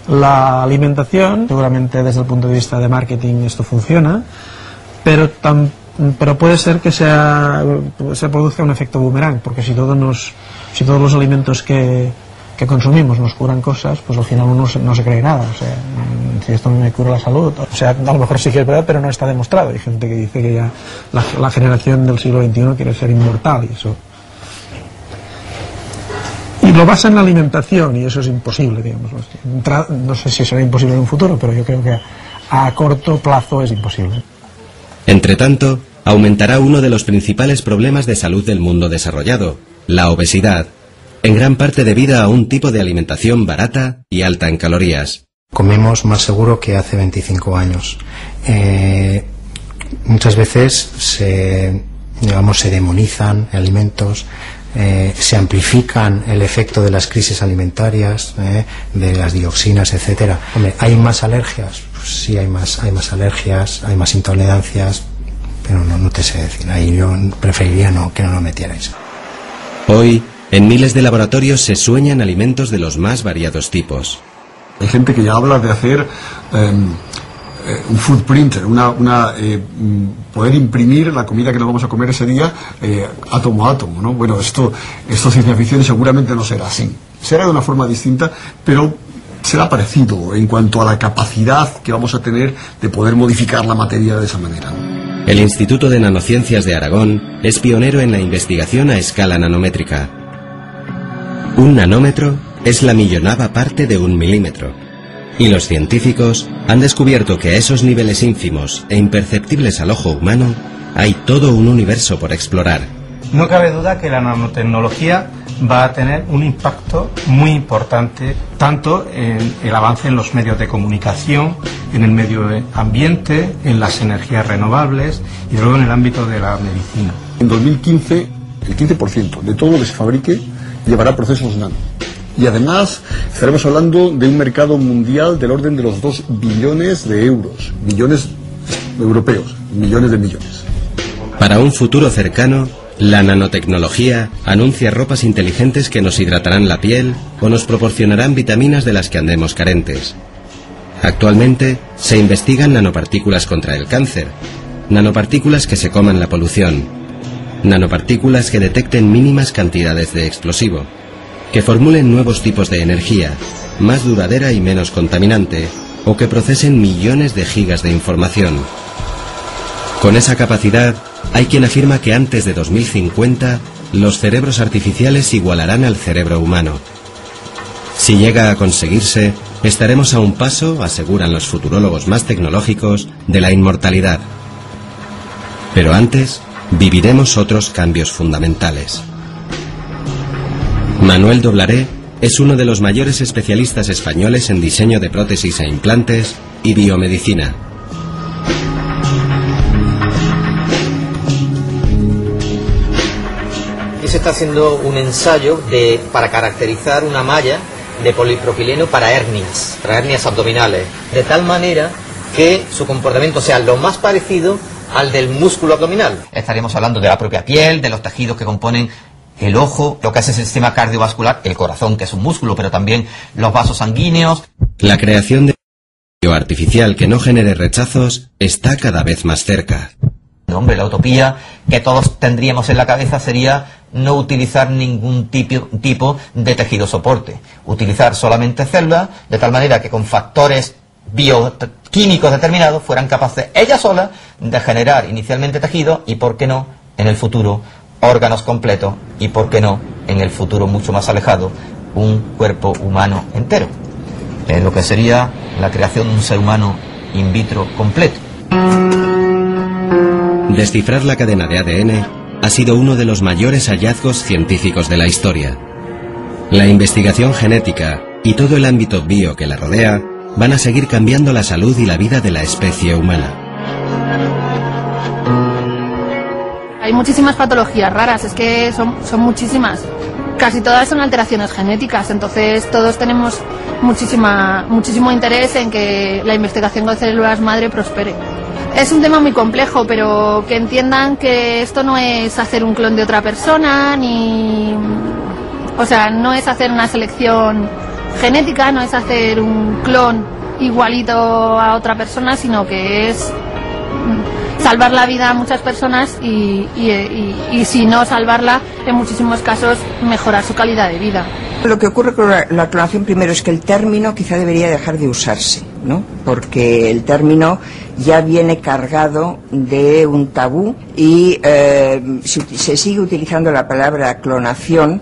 la alimentación, seguramente desde el punto de vista de marketing esto funciona, pero puede ser que se produzca un efecto boomerang, porque si todos los alimentos que consumimos nos curan cosas, pues al final uno no se cree nada. O sea, si esto me cura la salud, o sea, a lo mejor sí que es verdad, pero no está demostrado. Hay gente que dice que ya la generación del siglo XXI quiere ser inmortal y eso. Y lo basa en la alimentación y eso es imposible, digamos. No sé si será imposible en un futuro, pero yo creo que a corto plazo es imposible. Entretanto, aumentará uno de los principales problemas de salud del mundo desarrollado, la obesidad, en gran parte debida a un tipo de alimentación barata y alta en calorías. Comemos más seguro que hace 25 años. Muchas veces se demonizan alimentos, se amplifican el efecto de las crisis alimentarias, de las dioxinas, etcétera. Hombre, ¿hay más alergias? Pues sí, hay más alergias, hay más intolerancias, pero no te sé decir. Ahí yo preferiría que no lo metierais. Hoy, en miles de laboratorios se sueñan alimentos de los más variados tipos. Hay gente que ya habla de hacer un food printer, poder imprimir la comida que nos vamos a comer ese día átomo a átomo, ¿no? Bueno, esto es ciencia ficción y seguramente no será así. Será de una forma distinta, pero será parecido en cuanto a la capacidad que vamos a tener de poder modificar la materia de esa manera. El Instituto de Nanociencias de Aragón es pionero en la investigación a escala nanométrica. Un nanómetro es la millonava parte de un milímetro. Y los científicos han descubierto que a esos niveles ínfimos e imperceptibles al ojo humano hay todo un universo por explorar. No cabe duda que la nanotecnología va a tener un impacto muy importante tanto en el avance en los medios de comunicación, en el medio ambiente, en las energías renovables y luego en el ámbito de la medicina. En 2015, el 15% de todo lo que se fabrique llevará procesos nano. Y además estaremos hablando de un mercado mundial del orden de los 2 billones de euros, billones europeos, millones de millones. Para un futuro cercano, la nanotecnología anuncia ropas inteligentes que nos hidratarán la piel o nos proporcionarán vitaminas de las que andemos carentes. Actualmente se investigan nanopartículas contra el cáncer nanopartículas que se coman la polución, nanopartículas que detecten mínimas cantidades de explosivo, que formulen nuevos tipos de energía, más duradera y menos contaminante, o que procesen millones de gigas de información. Con esa capacidad, hay quien afirma que antes de 2050, los cerebros artificiales igualarán al cerebro humano. Si llega a conseguirse, estaremos a un paso, aseguran los futurólogos más tecnológicos, de la inmortalidad. Pero antes, viviremos otros cambios fundamentales. Manuel Doblaré es uno de los mayores especialistas españoles en diseño de prótesis e implantes y biomedicina. Aquí se está haciendo un ensayo para caracterizar una malla de polipropileno para hernias abdominales, de tal manera que su comportamiento sea lo más parecido al del músculo abdominal. Estaríamos hablando de la propia piel, de los tejidos que componen el ojo, lo que es el sistema cardiovascular, el corazón, que es un músculo, pero también los vasos sanguíneos. La creación de un artificial que no genere rechazos está cada vez más cerca. Hombre, la utopía que todos tendríamos en la cabeza sería no utilizar ningún tipo de tejido soporte. Utilizar solamente células, de tal manera que con factores bioquímicos determinados fueran capaces ellas solas de generar inicialmente tejido y, por qué no, en el futuro, órganos completos y, por qué no, en el futuro mucho más alejado, un cuerpo humano entero. Lo que sería la creación de un ser humano in vitro completo. Descifrar la cadena de ADN ha sido uno de los mayores hallazgos científicos de la historia. La investigación genética y todo el ámbito bio que la rodea van a seguir cambiando la salud y la vida de la especie humana. Hay muchísimas patologías raras, es que son muchísimas. Casi todas son alteraciones genéticas, entonces todos tenemos muchísimo interés en que la investigación con células madre prospere. Es un tema muy complejo, pero que entiendan que esto no es hacer un clon de otra persona, o sea, no es hacer una selección genética, no es hacer un clon igualito a otra persona, sino que es salvar la vida a muchas personas y si no salvarla, en muchísimos casos mejorar su calidad de vida. Lo que ocurre con la clonación primero es que el término quizá debería dejar de usarse, ¿no? Porque el término ya viene cargado de un tabú y se sigue utilizando la palabra clonación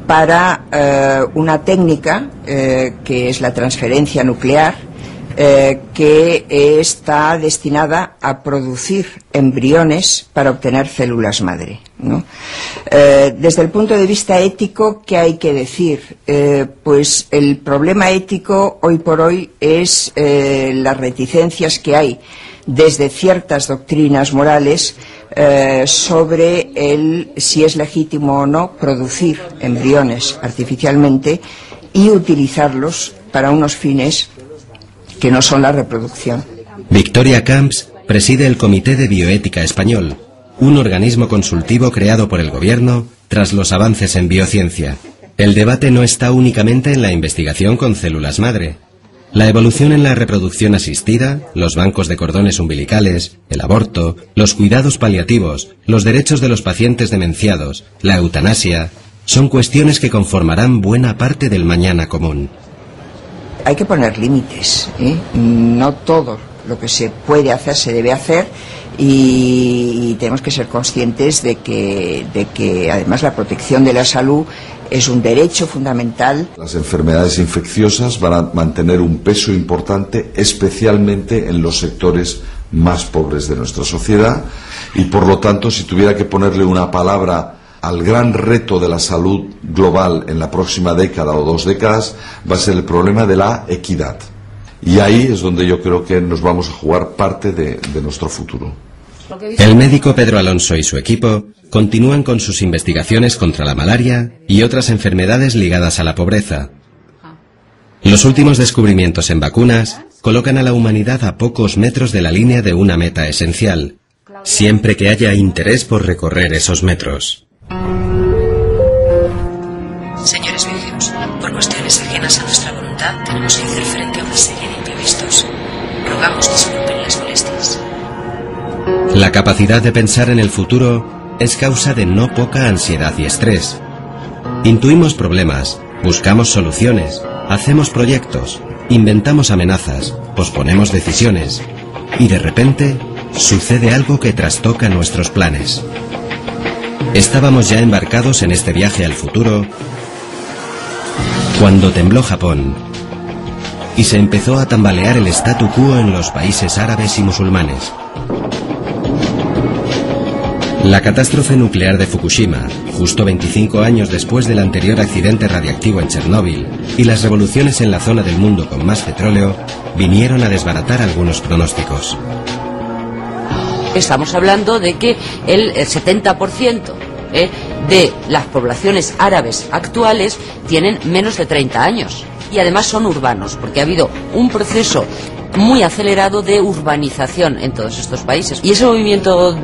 para una técnica que es la transferencia nuclear, que está destinada a producir embriones para obtener células madre, ¿no? Desde el punto de vista ético, ¿qué hay que decir? Pues el problema ético hoy por hoy es las reticencias que hay desde ciertas doctrinas morales sobre si es legítimo o no producir embriones artificialmente y utilizarlos para unos fines que no son la reproducción. Victoria Camps preside el Comité de Bioética Español, un organismo consultivo creado por el gobierno tras los avances en biociencia. El debate no está únicamente en la investigación con células madre. La evolución en la reproducción asistida, los bancos de cordones umbilicales, el aborto, los cuidados paliativos, los derechos de los pacientes demenciados, la eutanasia, son cuestiones que conformarán buena parte del mañana común. Hay que poner límites, ¿eh? No todo lo que se puede hacer se debe hacer y tenemos que ser conscientes de que además la protección de la salud es un derecho fundamental. Las enfermedades infecciosas van a mantener un peso importante, especialmente en los sectores más pobres de nuestra sociedad, y por lo tanto, si tuviera que ponerle una palabra al gran reto de la salud global en la próxima década o 2 décadas, va a ser el problema de la equidad. Y ahí es donde yo creo que nos vamos a jugar parte de nuestro futuro. El médico Pedro Alonso y su equipo continúan con sus investigaciones contra la malaria y otras enfermedades ligadas a la pobreza. Los últimos descubrimientos en vacunas colocan a la humanidad a pocos metros de la línea de una meta esencial, siempre que haya interés por recorrer esos metros. Señores viajeros, por cuestiones ajenas a nuestra voluntad tenemos que hacer frente a una serie de imprevistos. Rogamos disculpen las molestias. La capacidad de pensar en el futuro es causa de no poca ansiedad y estrés. Intuimos problemas, buscamos soluciones, hacemos proyectos, inventamos amenazas, posponemos decisiones y de repente sucede algo que trastoca nuestros planes. Estábamos ya embarcados en este viaje al futuro cuando tembló Japón y se empezó a tambalear el statu quo en los países árabes y musulmanes. La catástrofe nuclear de Fukushima, justo 25 años después del anterior accidente radiactivo en Chernóbil, y las revoluciones en la zona del mundo con más petróleo, vinieron a desbaratar algunos pronósticos. Estamos hablando de que el 70% de las poblaciones árabes actuales tienen menos de 30 años y además son urbanos, porque ha habido un proceso muy acelerado de urbanización en todos estos países. Y ese movimiento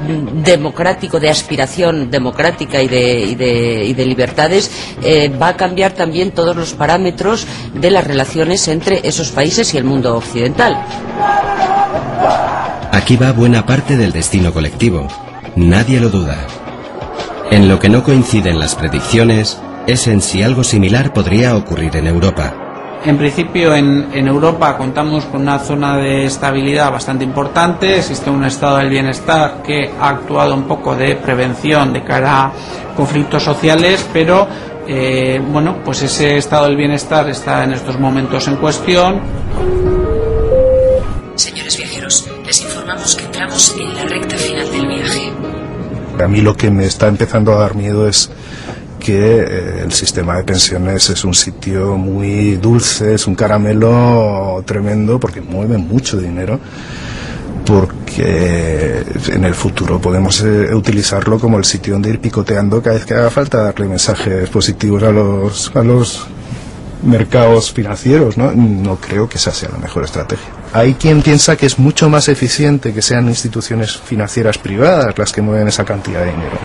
democrático, de aspiración democrática y de libertades, va a cambiar también todos los parámetros de las relaciones entre esos países y el mundo occidental. Aquí va buena parte del destino colectivo. Nadie lo duda. En lo que no coinciden las predicciones es en si algo similar podría ocurrir en Europa. En principio en Europa contamos con una zona de estabilidad bastante importante, existe un estado del bienestar que ha actuado un poco de prevención de cara a conflictos sociales, pero bueno, pues ese estado del bienestar está en estos momentos en cuestión. Señores viajeros, les informamos que entramos en la recta final del viaje. A mí lo que me está empezando a dar miedo es que el sistema de pensiones es un sitio muy dulce, es un caramelo tremendo porque mueve mucho dinero, porque en el futuro podemos utilizarlo como el sitio donde ir picoteando cada vez que haga falta darle mensajes positivos a los mercados financieros, ¿no? No creo que esa sea la mejor estrategia. Hay quien piensa que es mucho más eficiente que sean instituciones financieras privadas las que mueven esa cantidad de dinero.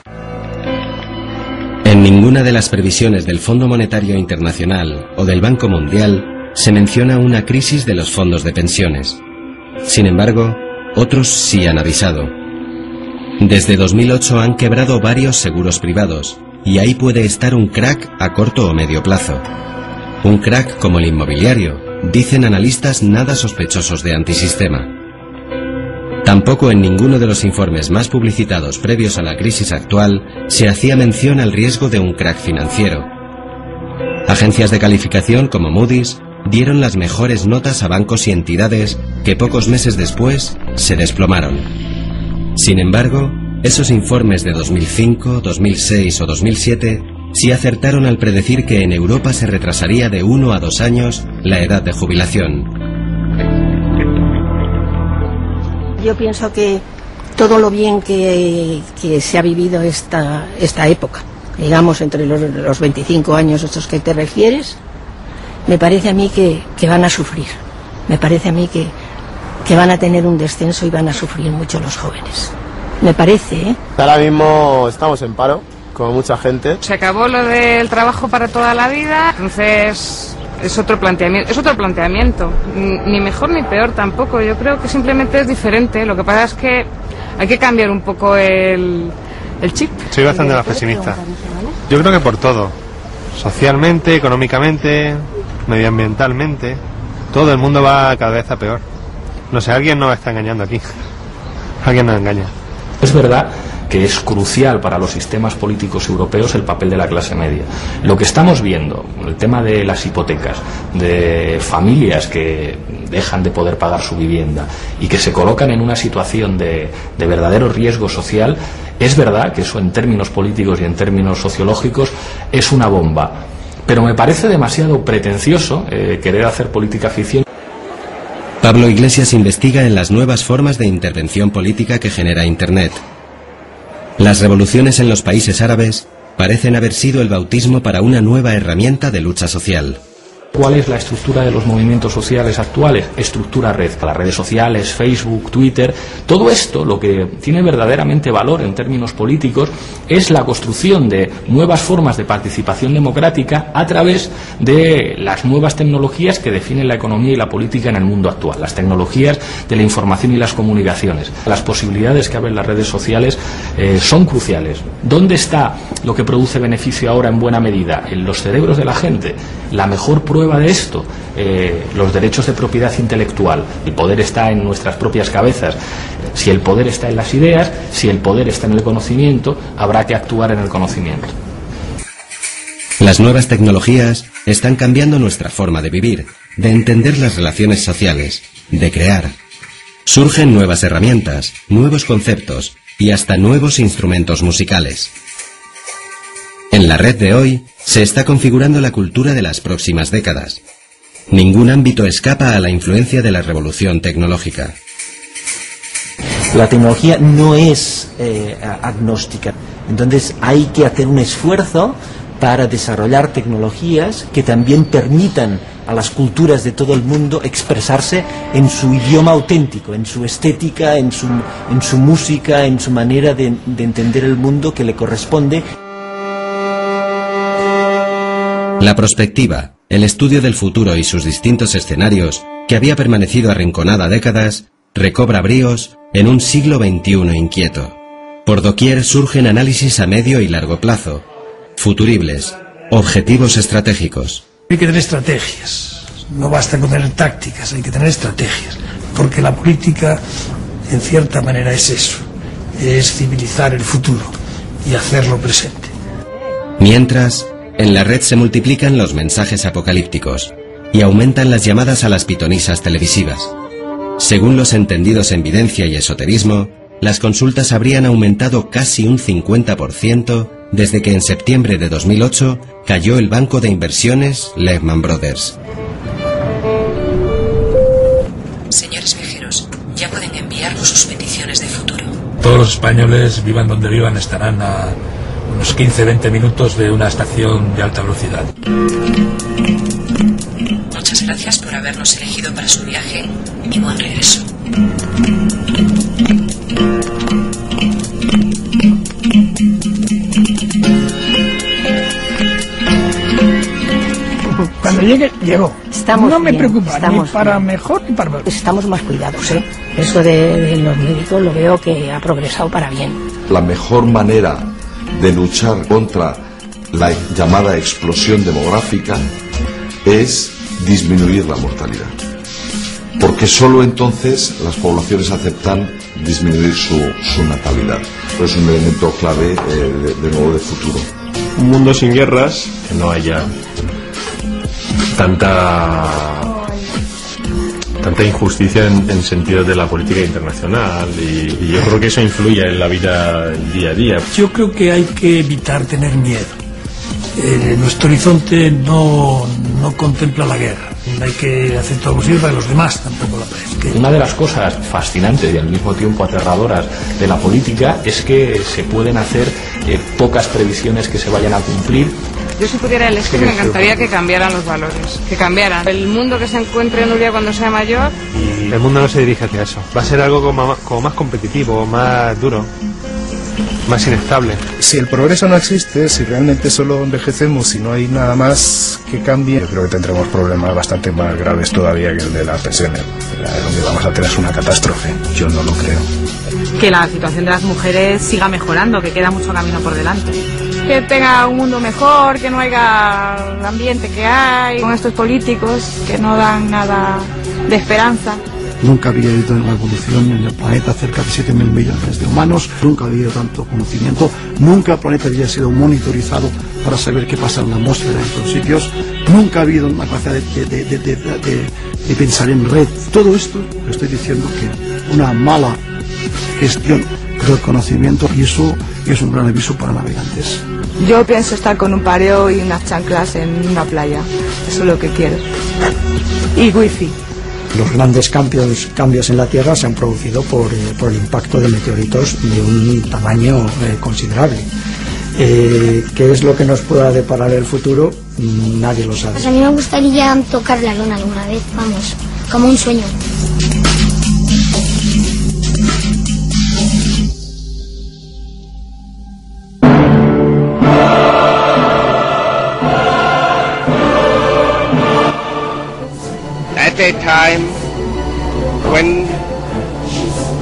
En ninguna de las previsiones del Fondo Monetario Internacional o del Banco Mundial se menciona una crisis de los fondos de pensiones. Sin embargo, otros sí han avisado. Desde 2008 han quebrado varios seguros privados y ahí puede estar un crack a corto o medio plazo. Un crack como el inmobiliario, dicen analistas nada sospechosos de antisistema. Tampoco en ninguno de los informes más publicitados previos a la crisis actual se hacía mención al riesgo de un crack financiero. Agencias de calificación como Moody's dieron las mejores notas a bancos y entidades que pocos meses después se desplomaron. Sin embargo, esos informes de 2005, 2006 o 2007 sí acertaron al predecir que en Europa se retrasaría de 1 a 2 años la edad de jubilación. Yo pienso que todo lo bien que se ha vivido esta época, digamos entre los 25 años estos que te refieres, me parece a mí que van a sufrir. Me parece a mí que van a tener un descenso y van a sufrir mucho los jóvenes. Me parece, ¿eh? Ahora mismo estamos en paro, como mucha gente. Se acabó lo del trabajo para toda la vida, entonces es otro planteamiento, ni mejor ni peor tampoco, yo creo que simplemente es diferente, lo que pasa es que hay que cambiar un poco el chip. Soy bastante más pesimista, yo creo que por todo, socialmente, económicamente, medioambientalmente, todo el mundo va cada vez a peor. No sé, alguien nos está engañando aquí, alguien nos engaña. Es verdad que es crucial para los sistemas políticos europeos el papel de la clase media. Lo que estamos viendo, el tema de las hipotecas, de familias que dejan de poder pagar su vivienda y que se colocan en una situación de verdadero riesgo social, es verdad que eso en términos políticos y en términos sociológicos es una bomba. Pero me parece demasiado pretencioso querer hacer política ficción. Pablo Iglesias investiga en las nuevas formas de intervención política que genera Internet. Las revoluciones en los países árabes parecen haber sido el bautismo para una nueva herramienta de lucha social. ¿Cuál es la estructura de los movimientos sociales actuales? Estructura red. Las redes sociales, Facebook, Twitter, todo esto, lo que tiene verdaderamente valor en términos políticos es la construcción de nuevas formas de participación democrática a través de las nuevas tecnologías que definen la economía y la política en el mundo actual, las tecnologías de la información y las comunicaciones. Las posibilidades que abren las redes sociales son cruciales. ¿Dónde está lo que produce beneficio ahora en buena medida? En los cerebros de la gente. La mejor prueba de esto, los derechos de propiedad intelectual. El poder está en nuestras propias cabezas. Si el poder está en las ideas, si el poder está en el conocimiento, habrá que actuar en el conocimiento. Las nuevas tecnologías están cambiando nuestra forma de vivir, de entender las relaciones sociales, de crear. Surgen nuevas herramientas, nuevos conceptos y hasta nuevos instrumentos musicales. En la red de hoy se está configurando la cultura de las próximas décadas. Ningún ámbito escapa a la influencia de la revolución tecnológica. La tecnología no es agnóstica, entonces hay que hacer un esfuerzo para desarrollar tecnologías que también permitan a las culturas de todo el mundo expresarse en su idioma auténtico, en su estética, en su música, en su manera de entender el mundo que le corresponde. La prospectiva, el estudio del futuro y sus distintos escenarios, que había permanecido arrinconada décadas, recobra bríos en un siglo XXI inquieto. Por doquier surgen análisis a medio y largo plazo, futuribles, objetivos estratégicos. Hay que tener estrategias, no basta con tener tácticas, hay que tener estrategias, porque la política en cierta manera es eso, es civilizar el futuro y hacerlo presente. Mientras, en la red se multiplican los mensajes apocalípticos y aumentan las llamadas a las pitonisas televisivas. Según los entendidos en videncia y esoterismo, las consultas habrían aumentado casi un 50% desde que en septiembre de 2008 cayó el banco de inversiones Lehman Brothers. Señores viajeros, ya pueden enviarnos sus peticiones de futuro. Todos los españoles, vivan donde vivan, estarán a unos 15-20 minutos de una estación de alta velocidad. Muchas gracias por habernos elegido para su viaje y buen regreso. Cuando llegue, llegó. No me preocupa, ni para bien. Mejor ni para peor. Estamos más cuidados, ¿eh? Eso de los médicos lo veo que ha progresado para bien. La mejor manera de luchar contra la llamada explosión demográfica es disminuir la mortalidad. Porque solo entonces las poblaciones aceptan disminuir su natalidad. Es un elemento clave de nuevo de futuro. Un mundo sin guerras, que no haya tanta injusticia en sentido de la política internacional y yo creo que eso influye en la vida del día a día. Yo creo que hay que evitar tener miedo. Nuestro horizonte no contempla la guerra. Hay que hacer todo lo posible para que los demás tampoco la padezcan. Una de las cosas fascinantes y al mismo tiempo aterradoras de la política es que se pueden hacer pocas previsiones que se vayan a cumplir. Yo si pudiera elegir me encantaría que cambiaran los valores, que cambiaran. El mundo que se encuentre en un día cuando sea mayor. Y el mundo no se dirige hacia eso. Va a ser algo como más competitivo, más duro, más inestable. Si el progreso no existe, si realmente solo envejecemos y no hay nada más que cambie, yo creo que tendremos problemas bastante más graves todavía que el de las pensiones. Lo que vamos a tener es una catástrofe. Yo no lo creo. Que la situación de las mujeres siga mejorando, que queda mucho camino por delante. Que tenga un mundo mejor, que no haya el ambiente que hay con estos políticos que no dan nada de esperanza. Nunca había habido en la evolución en el planeta cerca de 7.000 millones de humanos, nunca había habido tanto conocimiento, nunca el planeta había sido monitorizado para saber qué pasa en la atmósfera en todos sitios, nunca ha habido una capacidad de pensar en red. Todo esto estoy diciendo que una mala gestión del conocimiento, y eso es un gran aviso para navegantes. Yo pienso estar con un pareo y unas chanclas en una playa, eso es lo que quiero. Y wifi. Los grandes cambios en la Tierra se han producido por el impacto de meteoritos de un tamaño considerable. ¿Qué es lo que nos pueda deparar el futuro? Nadie lo sabe. Pues a mí me gustaría tocar la luna alguna vez, vamos, como un sueño.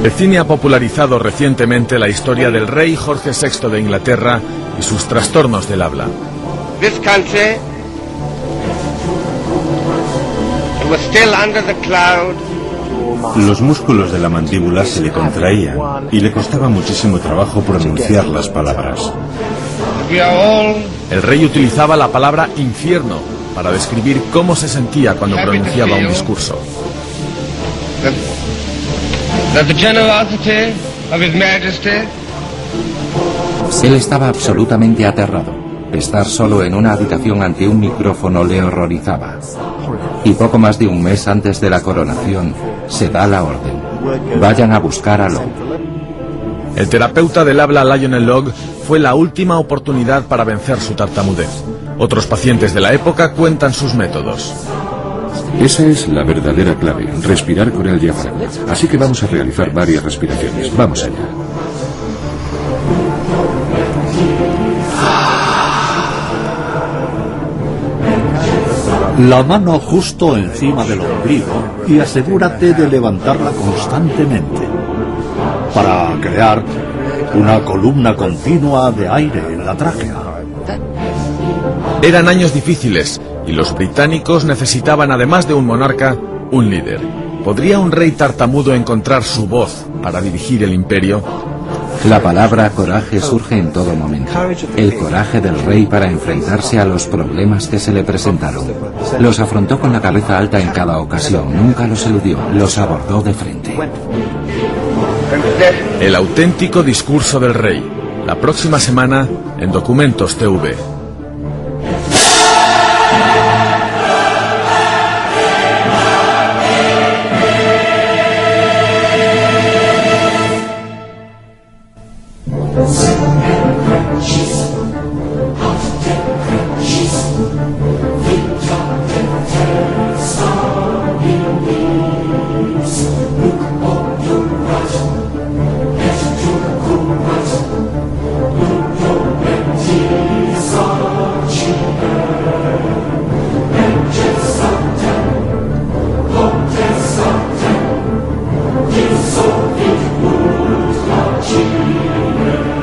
El cine ha popularizado recientemente la historia del rey Jorge VI de Inglaterra y sus trastornos del habla. Los músculos de la mandíbula se le contraían y le costaba muchísimo trabajo pronunciar las palabras. El rey utilizaba la palabra infierno para describir cómo se sentía cuando pronunciaba un discurso. Él estaba absolutamente aterrado. Estar solo en una habitación ante un micrófono le horrorizaba. Y poco más de un mes antes de la coronación, se da la orden. Vayan a buscar a Logue. El terapeuta del habla Lionel Logue fue la última oportunidad para vencer su tartamudez. Otros pacientes de la época cuentan sus métodos. Esa es la verdadera clave, respirar con el diafragma. Así que vamos a realizar varias respiraciones. Vamos allá. La mano justo encima del ombligo y asegúrate de levantarla constantemente para crear una columna continua de aire en la tráquea. Eran años difíciles y los británicos necesitaban, además de un monarca, un líder. ¿Podría un rey tartamudo encontrar su voz para dirigir el imperio? La palabra coraje surge en todo momento. El coraje del rey para enfrentarse a los problemas que se le presentaron. Los afrontó con la cabeza alta en cada ocasión, nunca los eludió, los abordó de frente. El auténtico discurso del rey. La próxima semana en Documentos TV.